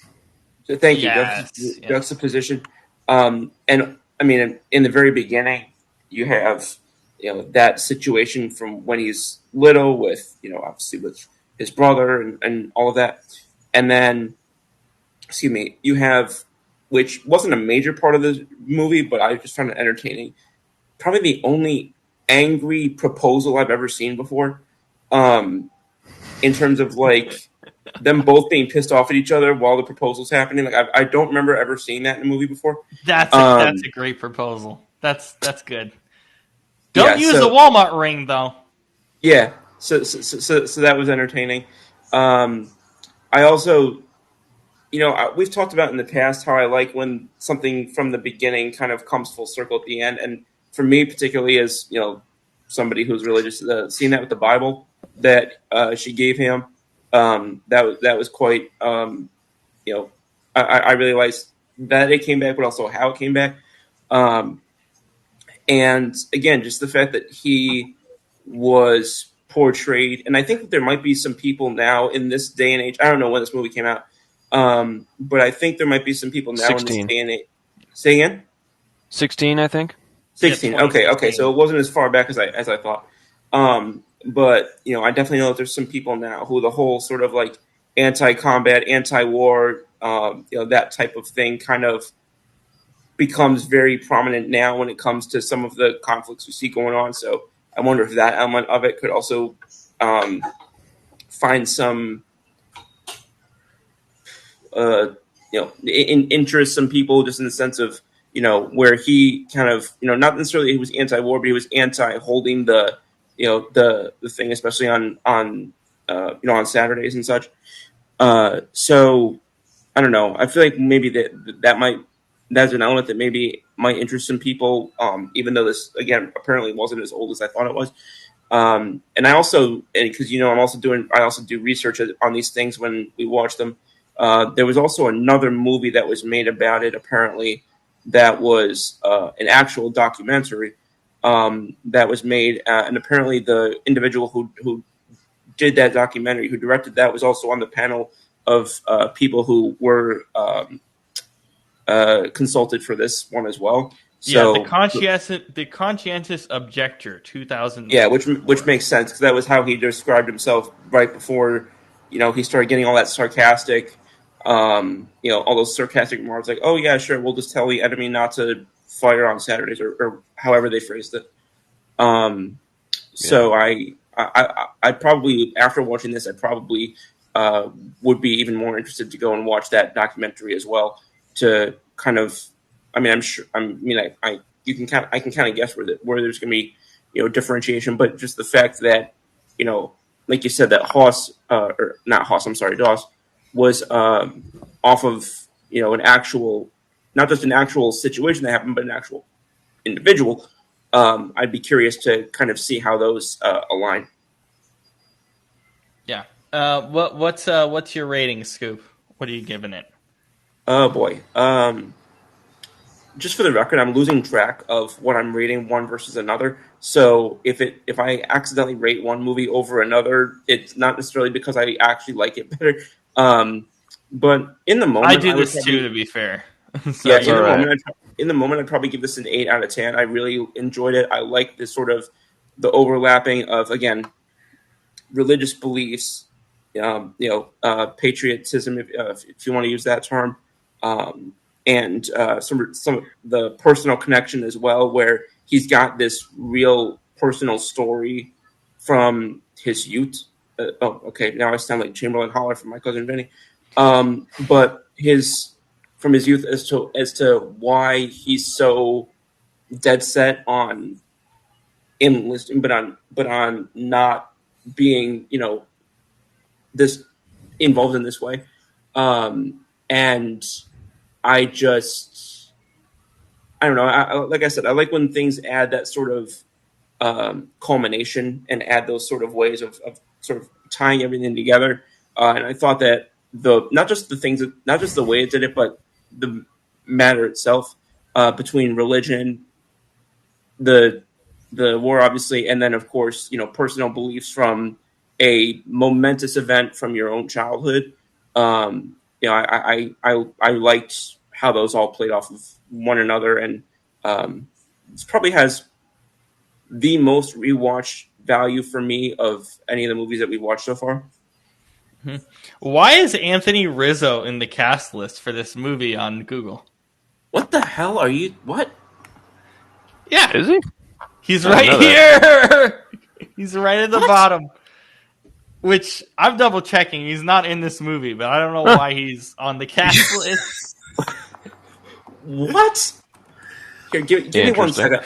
So thank you. Yes. Juxtaposition. And I mean, in the very beginning, you have that situation from when he's little with obviously with his brother and all of that, and then excuse me, you have, which wasn't a major part of the movie, but I just found it entertaining. Probably the only angry proposal I've ever seen before, in terms of like them both being pissed off at each other while the proposal's happening. Like I don't remember ever seeing that in a movie before. That's a great proposal. That's good. Don't use the Walmart ring though. we've talked about in the past how I like when something from the beginning kind of comes full circle at the end. And for me, particularly as somebody who's religious, seeing that with the Bible that she gave him, that was quite. I really liked that it came back, but also how it came back. Um, and again, just the fact that he was portrayed, and I think that there might be some people now in this day and age. I don't know when this movie came out, but I think there might be some people now in this 16. day and age. Say again. 16, I think. 16. Yeah, Okay. 2016. So it wasn't as far back as I thought. But I definitely know that there's some people now who the whole sort of like anti-combat, anti-war, that type of thing kind of becomes very prominent now when it comes to some of the conflicts we see going on. So I wonder if that element of it could also um, find some, interest some people just in the sense of, where he kind of, not necessarily he was anti-war, but he was anti-holding the thing, especially on Saturdays and such. So I don't know. I feel like maybe that's an element that maybe might interest some people. Even though this again apparently wasn't as old as I thought it was. And I also, because I also do research on these things when we watch them. There was also another movie that was made about it apparently that was an actual documentary that was made, and apparently the individual who did that documentary, who directed that, was also on the panel of people who were consulted for this one as well. Yeah, So the conscientious objector, 2000. yeah, which makes sense because that was how he described himself right before, he started getting all that sarcastic, all those sarcastic remarks like, "Oh yeah, sure, we'll just tell the enemy not to fire on Saturdays," or however they phrased it. So I probably after watching this, I probably would be even more interested to go and watch that documentary as well to kind of. I mean, I'm sure. I can kind of guess where there's going to be differentiation, but just the fact that like you said, that Haas or not Haas, I'm sorry, Doss was off of an actual, not just an actual situation that happened, but an actual individual. I'd be curious to kind of see how those align. Yeah. What's your rating, Scoop? What are you giving it? Oh boy. Just for the record, I'm losing track of what I'm rating one versus another. So if I accidentally rate one movie over another, it's not necessarily because I actually like it better. But in the moment, I do I would this probably, too, to be fair. yeah, So, in the moment, I'd probably give this an 8 out of 10. I really enjoyed it. I like this sort of the overlapping of again religious beliefs, patriotism, if you want to use that term, and some of the personal connection as well, where he's got this real personal story from his youth. Okay, now I sound like Chamberlain Holler from My Cousin Vinny, but his from his youth as to why he's so dead set on enlisting, but on not being this involved in this way. And I just, I don't know. Like I said, I like when things add that sort of culmination and add those sort of ways of sort of tying everything together. And I thought that not just not just the way it did it, but the matter itself between religion, the war, obviously, and then of course, personal beliefs from a momentous event from your own childhood. I liked how those all played off of one another, and this probably has the most rewatch value for me of any of the movies that we've watched so far. why is Anthony Rizzo in the cast list for this movie on Google? What the hell are you? What? Yeah, Is he? he's I didn't right know here. He's right at the What? bottom. Which I'm double checking. He's not in this movie, but I don't know why he's on the cast list. What? Here, give me 1 Interesting. second.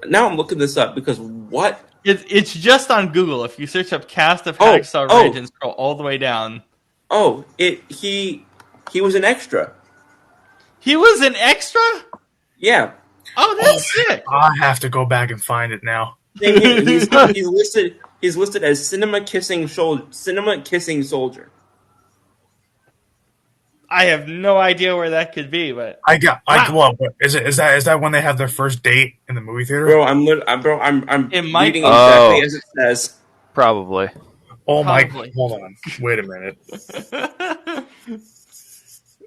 Now I'm looking this up because what? It's just on Google. If you search up cast of Oh, Hacksaw oh. Ridge and scroll all the way down. Oh, he was an extra. He was an extra? Yeah. Oh, that's sick. I have to go back and find it now. Same here. He's listed as cinema kissing soldier. I have no idea where that could be, but What is that when they have their first date in the movie theater? Bro, I'm It might reading be. exactly as it says. Probably. Oh my! Probably. Hold on. Wait a minute.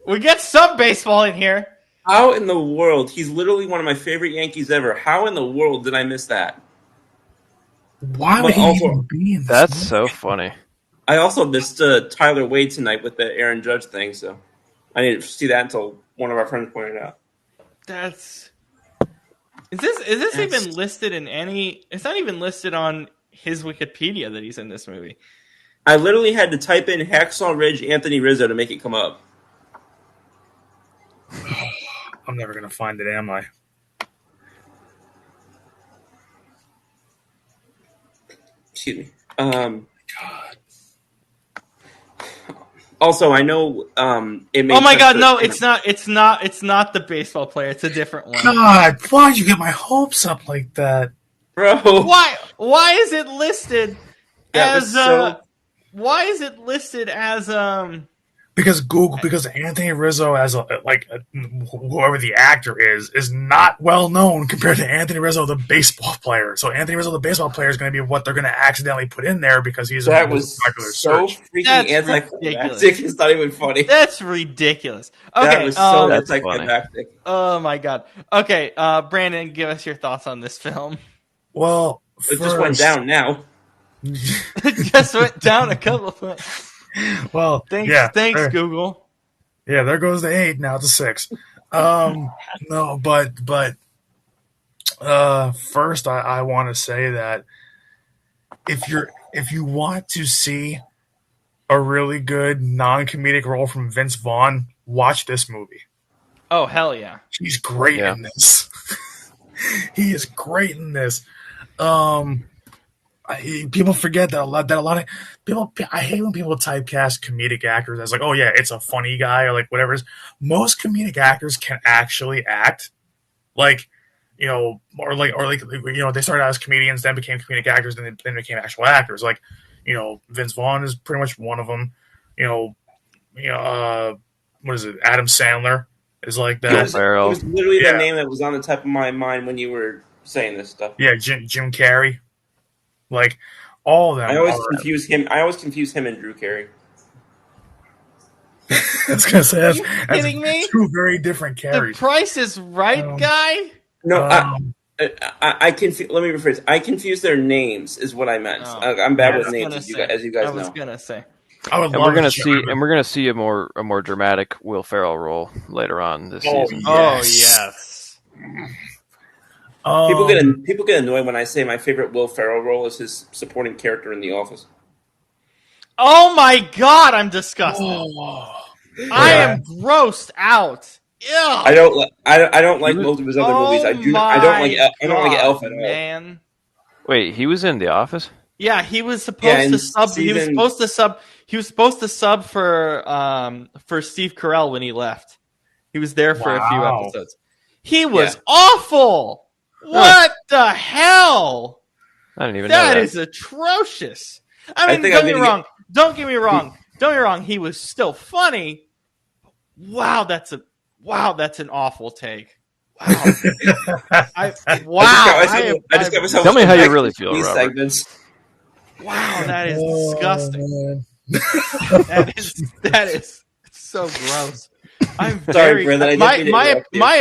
We get some baseball in here. How in the world? He's literally one of my favorite Yankees ever. How in the world did I miss that? Why would he even be in this? That's movie? so funny. I also missed Tyler Wade tonight with the Aaron Judge thing, so I didn't see that until one of our friends pointed out. Is this even listed in any? It's not even listed on his Wikipedia that he's in this movie. I literally had to type in Hacksaw Ridge Anthony Rizzo to make it come up. I'm never gonna find it, am I? Excuse me. God. Also, I know it makes Oh my sense God! to- No, it's not. It's not the baseball player. It's a different one. God, why'd you get my hopes up like that? Bro. Why? Why is it listed That as? was so- Why is it listed as? Because Anthony Rizzo as whoever the actor is not well known compared to Anthony Rizzo the baseball player. So Anthony Rizzo the baseball player is going to be what they're going to accidentally put in there because he's That a was popular so search. freaking That's anticlimactic. It's not even funny. That's ridiculous. Okay. That was so That's anticlimactic. Oh my God. Okay, Brandon, give us your thoughts on this film. Well, It just went down now. It just went down a couple of points. Well, Thanks, yeah, thanks, there, Google. yeah, there goes the 8. Now it's a 6. No, but first I want to say that if you want to see a really good non-comedic role from Vince Vaughn, watch this movie. Oh hell yeah! He's great Yeah. in this. He is great in this. People forget that a lot of people. I hate when people typecast comedic actors as like, oh yeah, it's a funny guy or like whatever it is. Most comedic actors can actually act, like or they started out as comedians, then became comedic actors, then became actual actors. Like Vince Vaughn is pretty much one of them. What is it? Adam Sandler is like It that. was, Ferrell. it was literally Yeah. the name that was on the top of my mind when you were saying this stuff. Yeah, Jim Carrey. Like all of them. I always are- confuse him and Drew Carey. I was gonna say that's kidding me? two very different The Carries. Price is Right guy. No, Um, I confuse. Let me rephrase. I confuse their names. Is what I meant. Oh. I'm bad I with was names, gonna as you say. guys I was know. gonna say. I would And love we're gonna to see, and we're gonna see a more dramatic Will Ferrell role later on this Oh, season. yeah. Oh Yes. yes. People get annoyed when I say my favorite Will Ferrell role is his supporting character in The Office. Oh my God! I'm disgusted. Oh, I Yeah. am grossed out. Ew. I don't like most of his other movies. I don't like Elf at all. Man. Wait, he was in The Office? Yeah, he was supposed Yeah, to in sub. He was season- supposed to sub. He was supposed to sub for Steve Carell when he left. He was there for a few Wow. episodes. He was Yeah. awful. What the hell? I didn't even know That that. is atrocious. I mean, think don't I'm get me gonna wrong. Don't get me wrong. Don't get me wrong. He was still funny. Wow, that's an awful take. Wow. I just got myself Tell me how you back really to feel, these Robert. segments. wow, that is disgusting. man. That is so gross. I'm Sorry, very Brandon, I didn't mean to interrupt you. my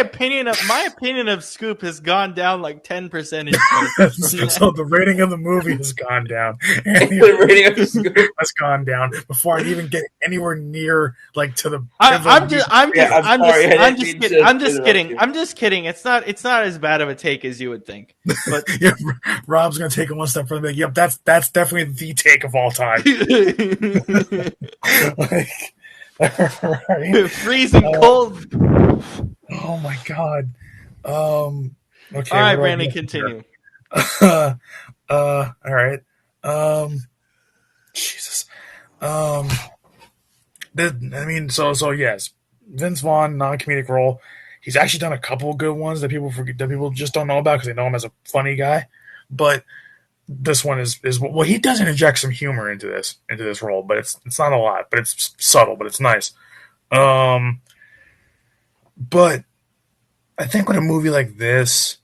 opinion of Scoop has gone down like 10 percentage points. from So that. the rating of the movie has gone down. The rating of Scoop. has gone down before I even get anywhere near like to the. I'm just interrupt kidding. you. I'm just kidding. It's not as bad of a take as you would think. But Yeah, Rob's gonna take it one step further. Like, yep, that's definitely the take of all time. Like, right? freezing cold. Oh my god. Okay. All right, what do I Brandon, get continue. here? All right. Jesus. I mean, so yes, Vince Vaughn, non-comedic role. He's actually done a couple of good ones that people forget, that people just don't know about because they know him as a funny guy. But this one is well, he does interject some humor into this role, but it's not a lot, but it's subtle, but it's nice. Um, but I think with a movie like this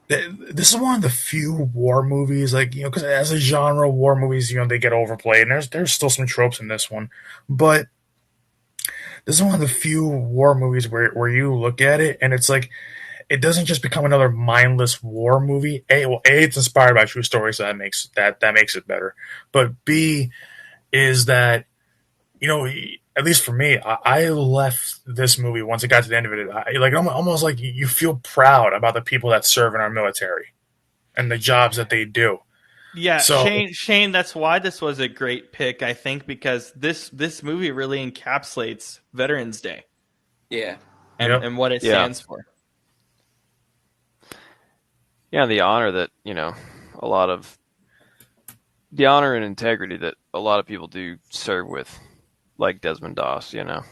is one of the few war movies, like because as a genre, war movies, they get overplayed, and there's still some tropes in this one, but this is one of the few war movies where you look at it and it's like it doesn't just become another mindless war movie. It's inspired by true stories, so that makes it better. But B is that at least for me, I left this movie once it got to the end of it. Like almost like you feel proud about the people that serve in our military and the jobs that they do. Yeah, So Shane, that's why this was a great pick, I think, because this movie really encapsulates Veterans Day Yeah. yeah, and what it Yeah. stands for. Yeah, the honor that, a lot of the honor and integrity that a lot of people do serve with, like Desmond Doss, Yeah,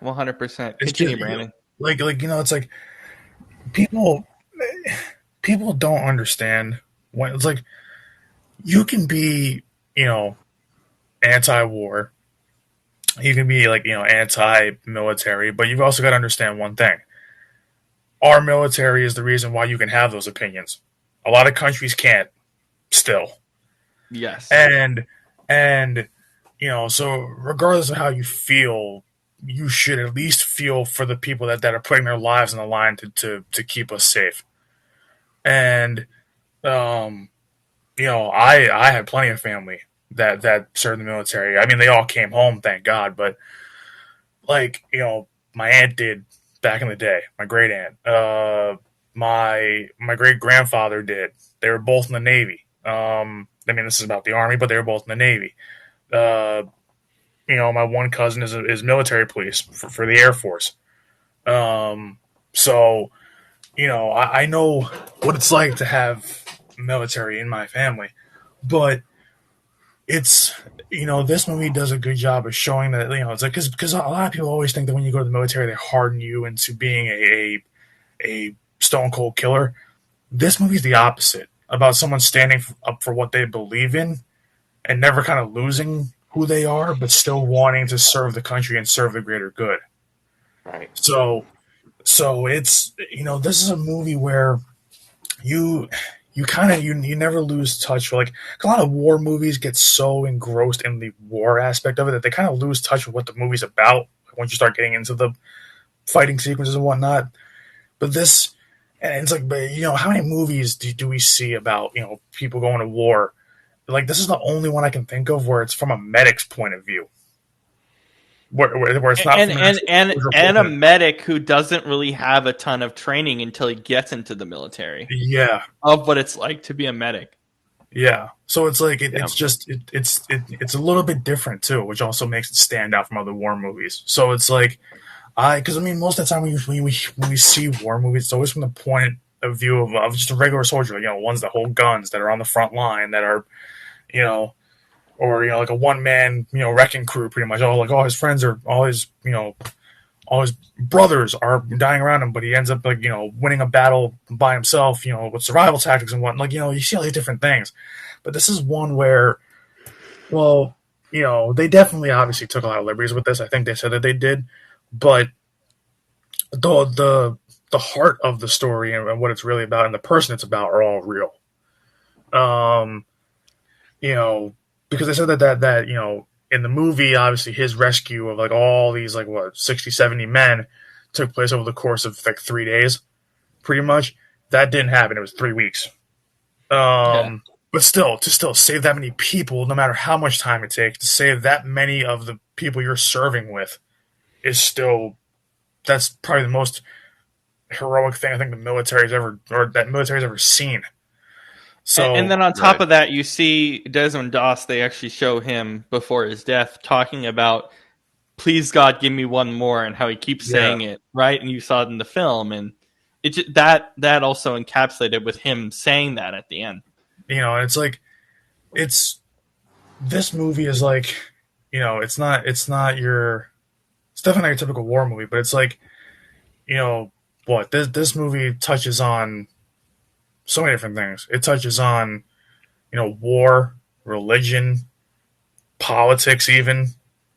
100%. it's Continue, just Brandon. it's like people people don't understand when it's like you can be anti-war, you can be like anti-military, but you've also got to understand one thing: our military is the reason why you can have those opinions. A lot of countries can't still, Yes. and so regardless of how you feel, you should at least feel for the people that are putting their lives on the line to keep us safe. And um, I had plenty of family that served in the military. I mean, they all came home, thank God. But like my aunt did back in the day. My great aunt, my great grandfather did. They were both in the Navy. I mean, this is about the Army, but they were both in the Navy. Uh, my one cousin is military police for the Air Force. So I know what it's like to have military in my family, but it's this movie does a good job of showing that it's like because a lot of people always think that when you go to the military they harden you into being a stone cold killer. This movie's the opposite, about someone standing up for what they believe in and never kind of losing who they are, but still wanting to serve the country and serve the greater good. Right. So it's this is a movie where you you never lose touch. Like a lot of war movies get so engrossed in the war aspect of it that they kind of lose touch with what the movie's about once you start getting into the fighting sequences and whatnot. But this, and it's like, but how many movies do we see about people going to war? Like this is the only one I can think of where it's from a medic's point of view, where it's not And from an and actual and soldier and a point of view. medic who doesn't really have a ton of training until he gets into the military Yeah, of what it's like to be a medic. yeah. So it's like Yeah. it's a little bit different too, which also makes it stand out from other war movies. So it's like because I mean most of the time when we see war movies, it's always from the point of view of just a regular soldier, ones that hold guns, that are on the front line, that are you know or like a one man wrecking crew, pretty much. All his friends are all his brothers are dying around him, but he ends up like winning a battle by himself, with survival tactics and what. Like you see all these different things, but this is one where, well, they definitely obviously took a lot of liberties with this. I think they said that they did, but the heart of the story and what it's really about and the person it's about are all real. Um, you know, because they said that in the movie, obviously his rescue of like all these like what 60, 70 men took place over the course of like 3 days, pretty much. That didn't happen. It was 3 weeks. Yeah. But still save that many people, no matter how much time it takes to save that many of the people you're serving with, is still that's probably the most heroic thing I think the military's ever or that military's ever seen. And So then on top Right. of that, you see Desmond Doss. They actually show him before his death talking about, "Please God, give me one more," and how he keeps yeah, saying it, right? And you saw it in the film, and that also encapsulated with him saying that at the end. it's like it's this movie is like it's definitely not your typical war movie, but it's like, what this movie touches on so many different things. It touches on, war, religion, politics, even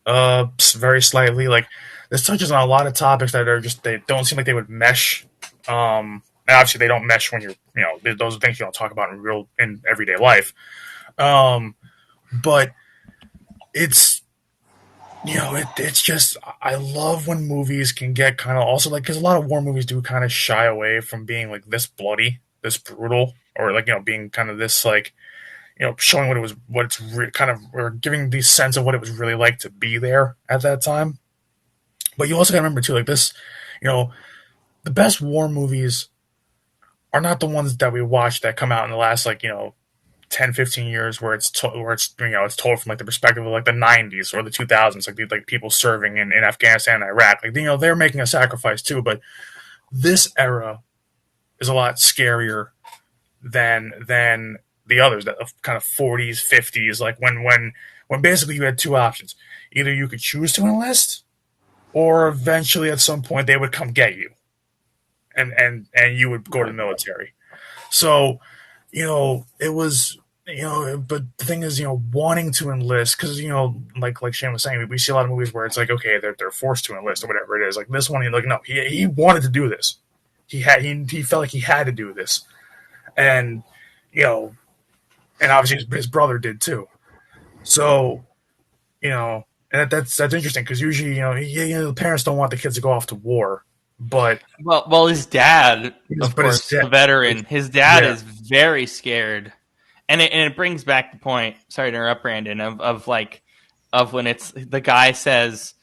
very slightly. Like this touches on a lot of topics that are just they don't seem like they would mesh. And obviously they don't mesh when those are things you don't talk about in everyday life. Um, but it's it's just I love when movies can get kind of also like because a lot of war movies do kind of shy away from being like this bloody, this brutal, or like being kind of this like showing what it's kind of or giving the sense of what it was really like to be there at that time. But you also got to remember too, like this, you know, the best war movies are not the ones that we watch that come out in the last 10, 15 years where it's told from like the perspective of like the 90s or the 2000s like people serving in Afghanistan and Iraq like they're making a sacrifice too, but this era is a lot scarier than the others that of kind of 40s 50s like when basically you had two options. Either you could choose to enlist or eventually at some point they would come get you and you would go to the military. So it was, but the thing is, wanting to enlist because like Shane was saying, we see a lot of movies where it's like, okay, they're forced to enlist or whatever it is. Like this one, like no, he wanted to do this. He felt like he had to do this, and you know, and obviously his brother did too. So and that's interesting because usually the parents don't want the kids to go off to war, but Well, his dad, of but his course, dad, the veteran, his dad yeah, is very scared, and it brings back the point. Sorry to interrupt, Brandon. Of when it's the guy says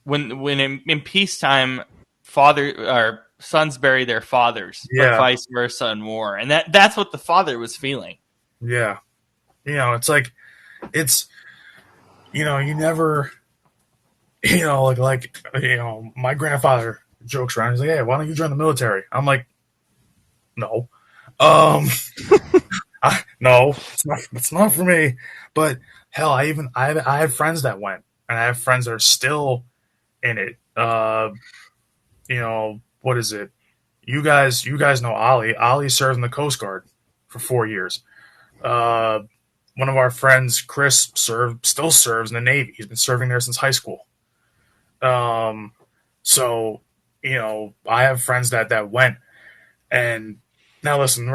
when in peacetime, father or sons bury their fathers, but yeah, vice versa in war, and that's what the father was feeling. yeah. It's like it's you never my grandfather jokes around. He's like, "Hey, why don't you join the military?" I'm like, "No, um, no, it's not for me." But hell, I had friends that went, and I have friends that are still in it. What is it? You guys know Ollie. Ollie served in the Coast Guard for 4 years. Uh, One of our friends, Chris, still serves in the Navy. He's been serving there since high school. Um, so I have friends that went, and now listen,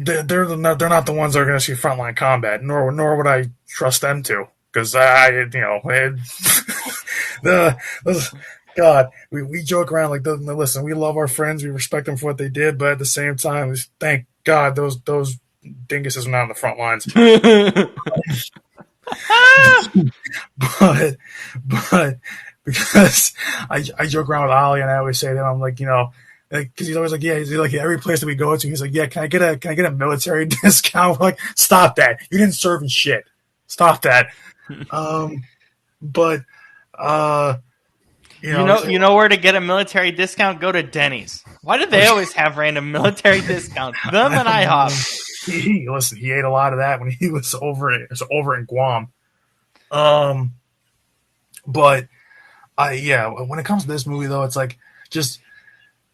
they're not the ones that are going to see frontline combat, nor would I trust them to, because the God, we joke around like, listen, we love our friends, we respect them for what they did, but at the same time, thank God those dinguses are not on the front lines. but but because I joke around with Ollie and I always say to him, I'm like, because he's always like, yeah, he's like every place that we go to, he's like, yeah, can I get a military discount? We're like, stop that, you didn't serve in shit, stop that. But You know where to get a military discount? Go to Denny's. Why do they always have random military discounts? Them and IHOP. Listen, he ate a lot of that when he was over in Guam. Um, but when it comes to this movie though, it's like just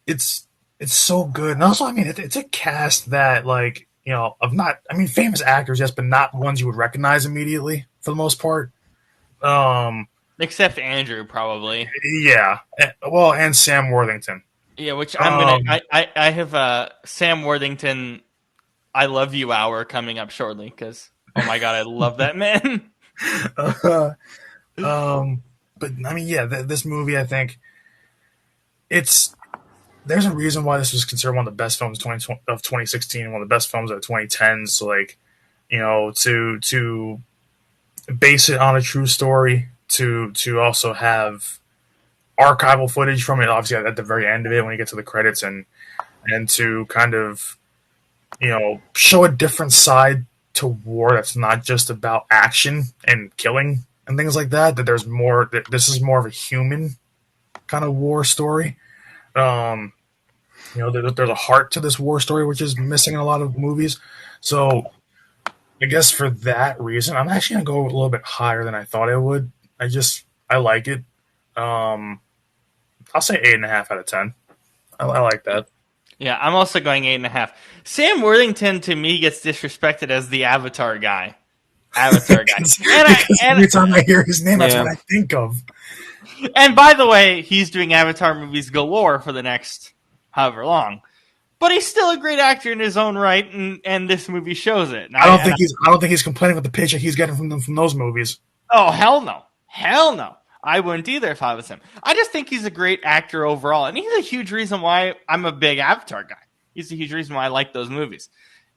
it's it's so good, and also I mean it's a cast that like of not I mean famous actors, yes, but not ones you would recognize immediately for the most part. Um, Except Andrew, probably. yeah, well, and Sam Worthington. Yeah, which Um, I have Sam Worthington I Love You hour coming up shortly because, oh my God, I love that man. um, but I mean, yeah, this movie, I think it's there's a reason why this was considered one of the best films of 2016, one of the best films of the 2010s. So like, to base it on a true story, to also have archival footage from it, obviously at the very end of it when you get to the credits, and to kind of show a different side to war that's not just about action and killing and things like that. That there's more. That this is more of a human kind of war story. Um, there's a heart to this war story, which is missing in a lot of movies. So I guess for that reason, I'm actually gonna go a little bit higher than I thought I would. I like it. I'll say 8.5 out of 10. I like that. Yeah, I'm also going 8.5. Sam Worthington to me gets disrespected as the Avatar guy. Avatar guy. Because every time I hear his name, that's Yeah. what I think of. And by the way, he's doing Avatar movies galore for the next however long. But he's still a great actor in his own right, and this movie shows it. I don't think he's complaining with the paycheck he's getting from those movies. Oh, hell no. Hell no. I wouldn't either if I was him. I just think he's a great actor overall, and he's a huge reason why I'm a big Avatar guy. He's a huge reason why I like those movies.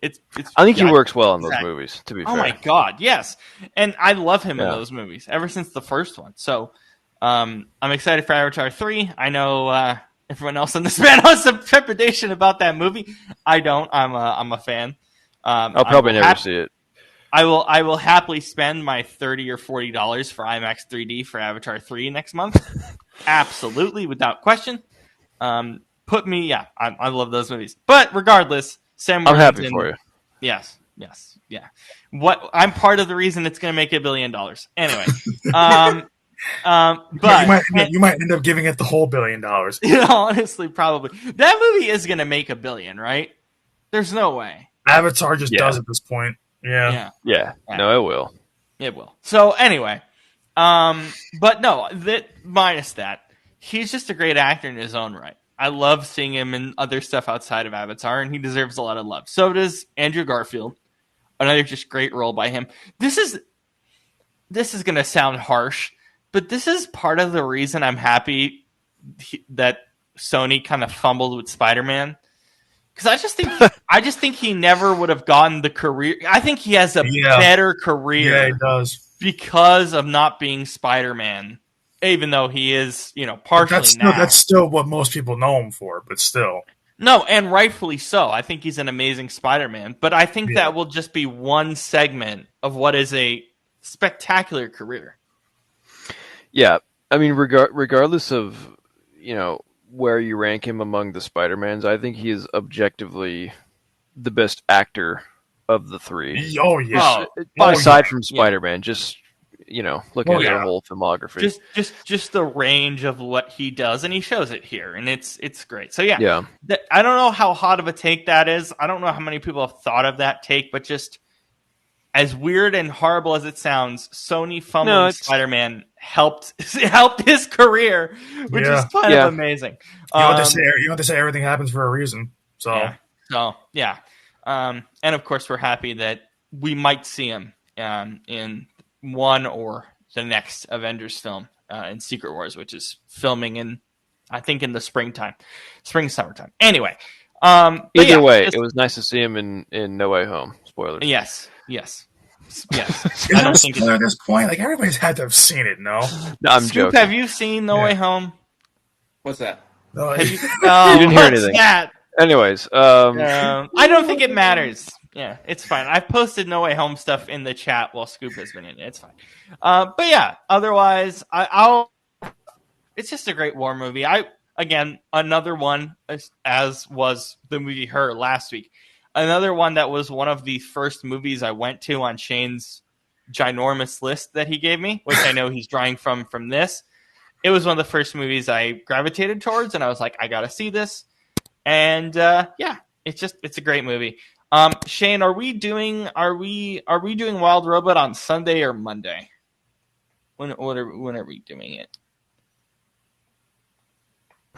I think he works well in those movies, to be fair. Oh my god, yes. And I love him in Yeah. those movies, ever since the first one. So I'm excited for Avatar 3. I know everyone else in this band has some trepidation about that movie. I don't. I'm a fan. I'll probably never see it. I will happily spend my $30 or $40 for IMAX 3D for Avatar 3 next month. Absolutely, without question. I love those movies. But regardless, Sam I'm Worthington, happy for you. Yes, yeah. I'm part of the reason it's going to make $1 billion. Anyway, but you might end up giving it the whole $1 billion. Honestly, probably that movie is going to make $1 billion, right? There's no way. Avatar just does at this point. Yeah. No, it will. It will. So anyway, but no, minus that, he's just a great actor in his own right. I love seeing him in other stuff outside of Avatar, and he deserves a lot of love. So does Andrew Garfield. Another just great role by him. This is going to sound harsh, but this is part of the reason I'm happy that Sony kind of fumbled with Spider-Man. Because I just think he never would have gotten the career. I think he has a better career. Yeah, he does. Because of not being Spider-Man. Even though he is, partially that's still what most people know him for, but still. No, and rightfully so. I think he's an amazing Spider-Man, but I think that will just be one segment of what is a spectacular career. Yeah, I mean, regardless of, where you rank him among the Spider-Mans, I think he is objectively the best actor of the three. Oh, yeah. Aside from Spider-Man, just... looking at their whole filmography. Just the range of what he does, and he shows it here, and it's great. So yeah. I don't know how hot of a take that is. I don't know how many people have thought of that take, but just as weird and horrible as it sounds, Sony fumbling Spider-Man helped his career, which is kind of amazing. You want to say everything happens for a reason. So and of course we're happy that we might see him in one or the next Avengers film in Secret Wars, which is filming in the summertime. Anyway, either way, it was nice to see him in No Way Home. Spoilers. Yes. I don't think at this point, like everybody's had to have seen it. No, I'm Scoop, joking. have you seen No Way Home? What's that? No, You didn't hear anything. That? Anyways, I don't think it matters. Yeah, it's fine. I've posted No Way Home stuff in the chat while Scoop has been in it. It's fine. But yeah, otherwise, it's just a great war movie. Another one, as was the movie Her last week. Another one that was one of the first movies I went to on Shane's ginormous list that he gave me, which I know he's drawing from this. It was one of the first movies I gravitated towards, and I was like, I gotta see this. And it's a great movie. Shane, are we doing Wild Robot on Sunday or Monday? When are we doing it?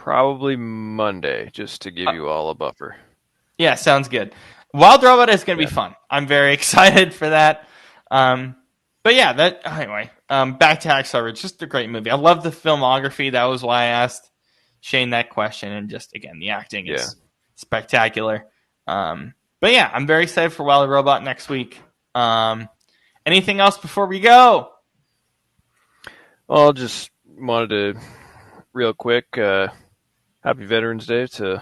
probably Monday, just to give you all a buffer. Yeah, sounds good. Wild Robot is going to be fun. I'm very excited for that. But yeah, anyway. Back to Hacksaw Ridge, just a great movie. I love the filmography. That was why I asked Shane that question, and just again, the acting is spectacular. But yeah, I'm very excited for Wild Robot next week. Anything else before we go? Well, just wanted to real quick happy Veterans Day to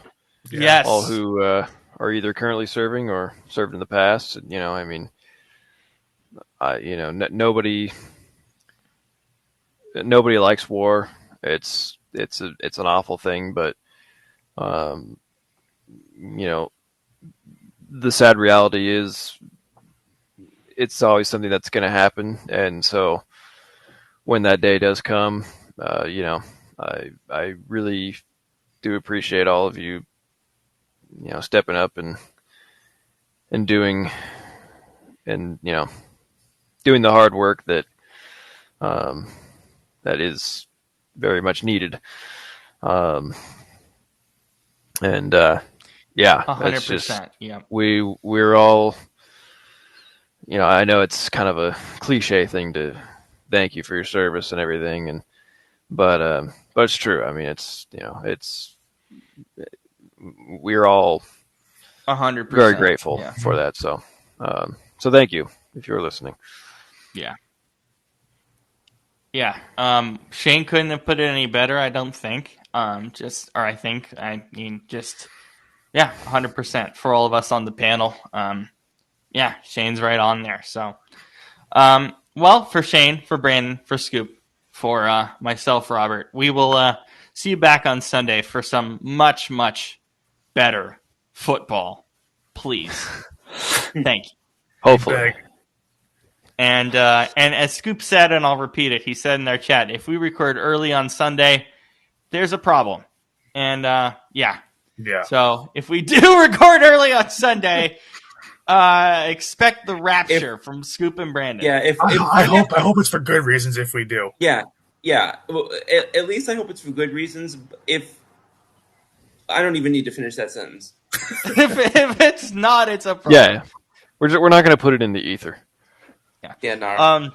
all who are either currently serving or served in the past. You know, I mean, nobody likes war. It's an awful thing, but the sad reality is it's always something that's going to happen, and so when that day does come. I really do appreciate all of you, stepping up and doing and doing the hard work that that is very much needed. Yeah, it's just 100%. Yeah. we're all, I know it's kind of a cliche thing to thank you for your service and everything, but it's true. I mean, we're all 100%. very grateful Yeah. for that. So thank you if you're listening. Yeah. Yeah. Shane couldn't have put it any better, I don't think. I mean, 100% for all of us on the panel. Yeah, Shane's right on there. So, well, for Shane, for Brandon, for Scoop, for myself, Robert, we will see you back on Sunday for some much, much better football. Please. Thank you. Hopefully. And as Scoop said, and I'll repeat it, he said in our chat, if we record early on Sunday, there's a problem. And yeah. So if we do record early on Sunday, expect the rapture from Scoop and Brandon. Yeah, I hope it's for good reasons if we do. Yeah. Well, at least I hope it's for good reasons. If I don't even need to finish that sentence. if it's not, it's a problem. Yeah. We're not going to put it in the ether. Yeah, no.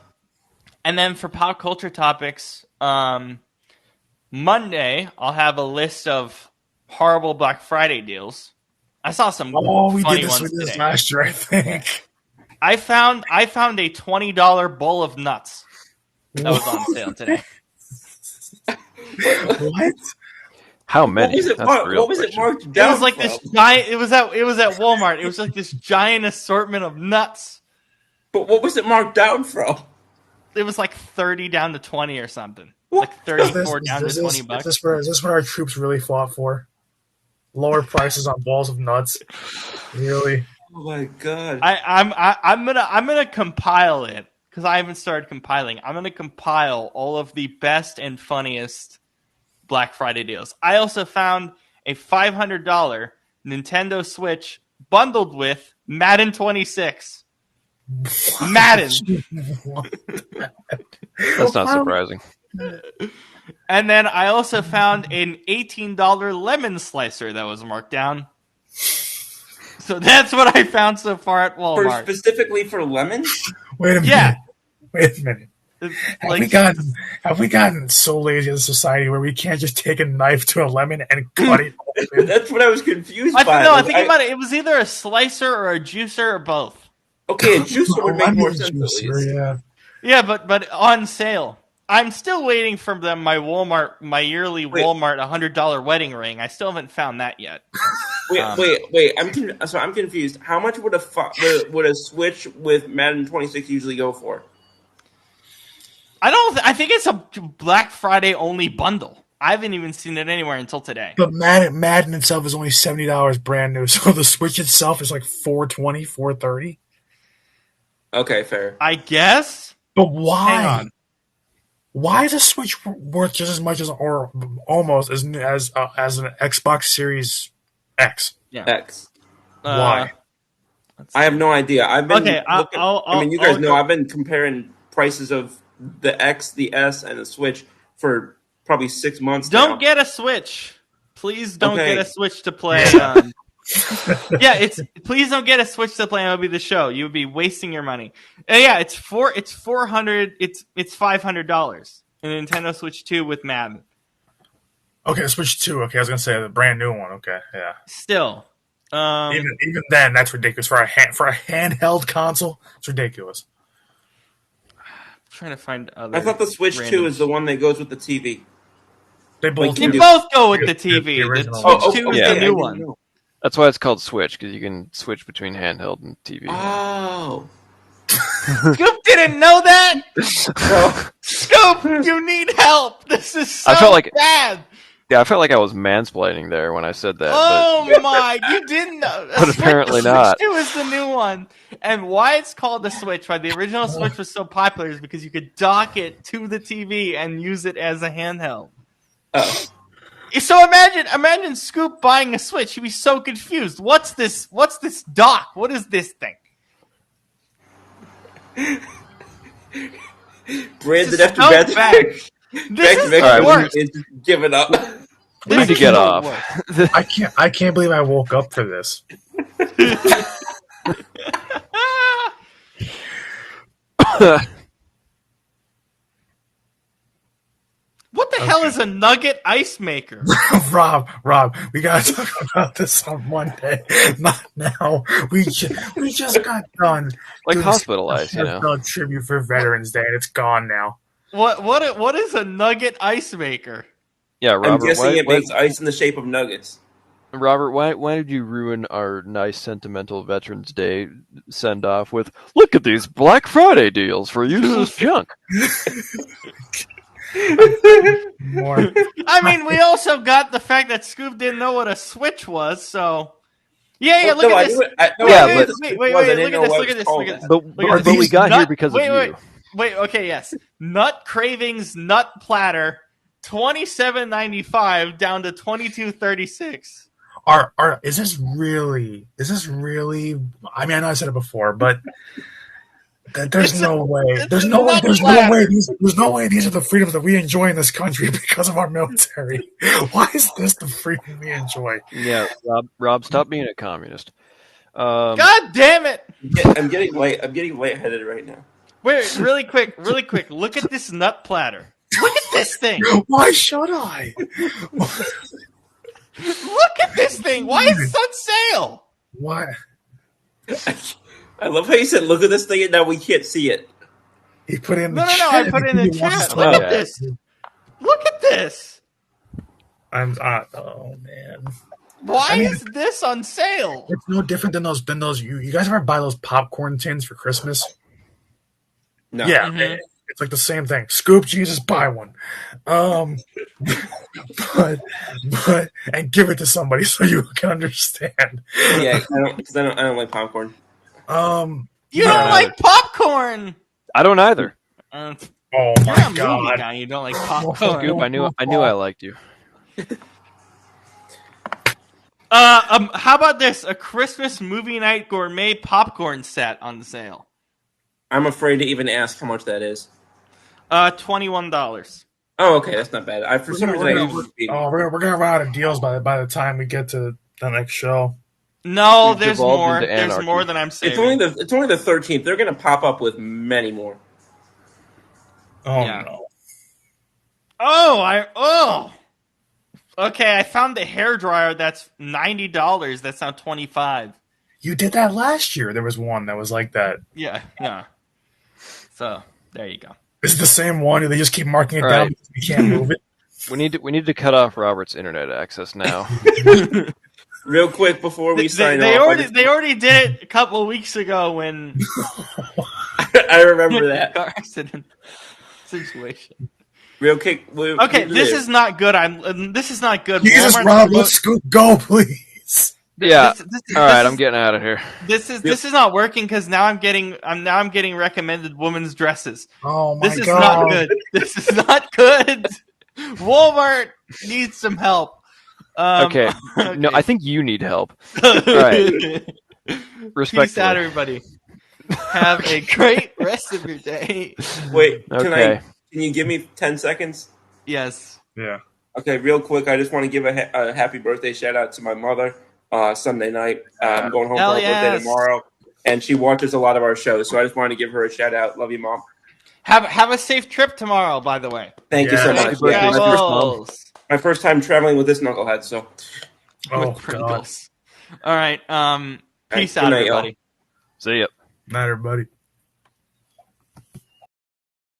And then for pop culture topics, Monday I'll have a list of horrible Black Friday deals. I saw some we funny did this ones with this today. last year, I think. I found a $20 bowl of nuts that was on sale today. What? How many? What was it marked down? It was like this giant. It was at Walmart. It was like this giant assortment of nuts. But what was it marked down from? It was like 30 down to 20 or something. What? Like 34 down to $20. Is this what our troops really fought for? Lower prices on balls of nuts. Really? Oh my god! I'm gonna compile it because I haven't started compiling. I'm gonna compile all of the best and funniest Black Friday deals. I also found a $500 Nintendo Switch bundled with Madden 26. Madden. That's not surprising. And then I also found an $18 lemon slicer that was marked down. So that's what I found so far at Walmart. Specifically for lemons? Wait a minute. Yeah. Wait a minute. Have we gotten so lazy as a society where we can't just take a knife to a lemon and cut it open? That's what I was confused by. I think about it. It was either a slicer or a juicer or both. Okay, a juicer would make more sense. Juicer, yeah. Yeah, but on sale. I'm still waiting for my yearly Walmart $100 wedding ring. I still haven't found that yet. Wait. I'm confused. How much would a Switch with Madden 26 usually go for? I think it's a Black Friday only bundle. I haven't even seen it anywhere until today. But Madden itself is only $70 brand new, so the Switch itself is like $420, $430. Okay, fair. I guess. But why? Hang on. Why is a Switch worth just as much as, or almost as an Xbox Series X? Yeah. X. Why? I have no idea. I've been. Okay, you guys know I've been comparing prices of the X, the S, and the Switch for probably 6 months. Don't get a Switch, please. Don't get a Switch to play. Please don't get a Switch to play MLB The Show. You would be wasting your money. It's $400. It's $500. A Nintendo Switch 2 with Madden. Okay, Switch 2. Okay, I was gonna say the brand new one. Okay, yeah. Still, even then, that's ridiculous for a handheld console. It's ridiculous. I'm trying to find other. I thought the Switch 2 is the one that goes with the TV. They both go with the TV. The Switch 2 is the new one. That's why it's called Switch, because you can switch between handheld and TV. Oh. Scoop didn't know that? Scoop, you need help. This is so bad. Yeah, I felt like I was mansplaining there when I said that. Oh my! You didn't know. But apparently not. Switch 2 is the new one, and why it's called the Switch? Why the original Switch was so popular is because you could dock it to the TV and use it as a handheld. Oh. So imagine Scoop buying a Switch. He'd be so confused. What's this dock? What is this thing? Brandon, after No back back. This is the worst. it's given up. We need to get off. I can't believe I woke up for this. What the hell is a nugget ice maker? Rob, we gotta talk about this on Monday, not now. We just got done. Like doing hospitalized, you know. Tribute for Veterans Day, and it's gone now. What is a nugget ice maker? Yeah, I'm Robert. guessing it makes ice in the shape of nuggets. Robert, why did you ruin our nice sentimental Veterans Day send off with "Look at these Black Friday deals for useless junk"? More. I mean, we also got the fact that Scoop didn't know what a Switch was, so yeah. Look at this. Wait, look at this. But we got here because of you. Wait. Okay, yes. Nut Cravings Nut Platter, $27.95 down to $22.36. Is this really? I mean, I know I said it before, but there's no way. There's no way these are the freedoms that we enjoy in this country because of our military. Why is this the freedom we enjoy? Yeah, Rob, stop being a communist. God damn it! I'm getting lightheaded right now. Wait, really quick. Look at this nut platter. Look at this thing. Why should I? Look at this thing. Why is it on sale? What? I love how you said, "Look at this thing," and now we can't see it. He put in No, the chat. I put it in the chat. Look at this. Look at this. Oh man. Why is this on sale? It's no different than those. You guys ever buy those popcorn tins for Christmas? No. Yeah, it's like the same thing. Scoop Jesus, buy one. But and give it to somebody so you can understand. Yeah, I don't like popcorn. You don't like popcorn. I don't either. Oh You're my a movie god! guy. You don't like popcorn. Scoop, I knew I liked you. How about this? A Christmas movie night gourmet popcorn set on sale. I'm afraid to even ask how much that is. $21. Oh, okay, that's not bad. For some reason, we're gonna run out of deals by the time we get to the next show. No, there's more. There's more than I'm saying. It's only the 13th. They're gonna pop up with many more. Oh Yeah. no! Okay, I found the hairdryer that's $90. That's now $25. You did that last year. There was one that was like that. Yeah. So there you go. Is it the same one? Or they just keep marking it All down right. because we can't move it? We need to cut off Robert's internet access now. Real quick before we sign they off. They already did it a couple of weeks ago when I remember that car accident situation. Real quick. Okay, this is not good. This is not good. Jesus, Rob, let's Scoop go, please. Yeah. All right, I'm getting out of here. This is not working because now I'm getting recommended women's dresses. Oh my god! This is not good. This is not good. Walmart needs some help. Okay. No, I think you need help. All right. Respectfully. Peace out, everybody. Have a great rest of your day. Wait, Okay. Can you give me 10 seconds? Yes. Yeah. Okay, real quick, I just want to give a happy birthday shout out to my mother. Sunday night, I'm going home for her birthday tomorrow, and she watches a lot of our shows. So I just wanted to give her a shout out. Love you, Mom. Have a safe trip tomorrow. By the way. Thank you so much. Yeah, my first time traveling with this knucklehead. So. Oh with god! All right. Peace Good out, night, y'all. everybody. See ya. Not everybody.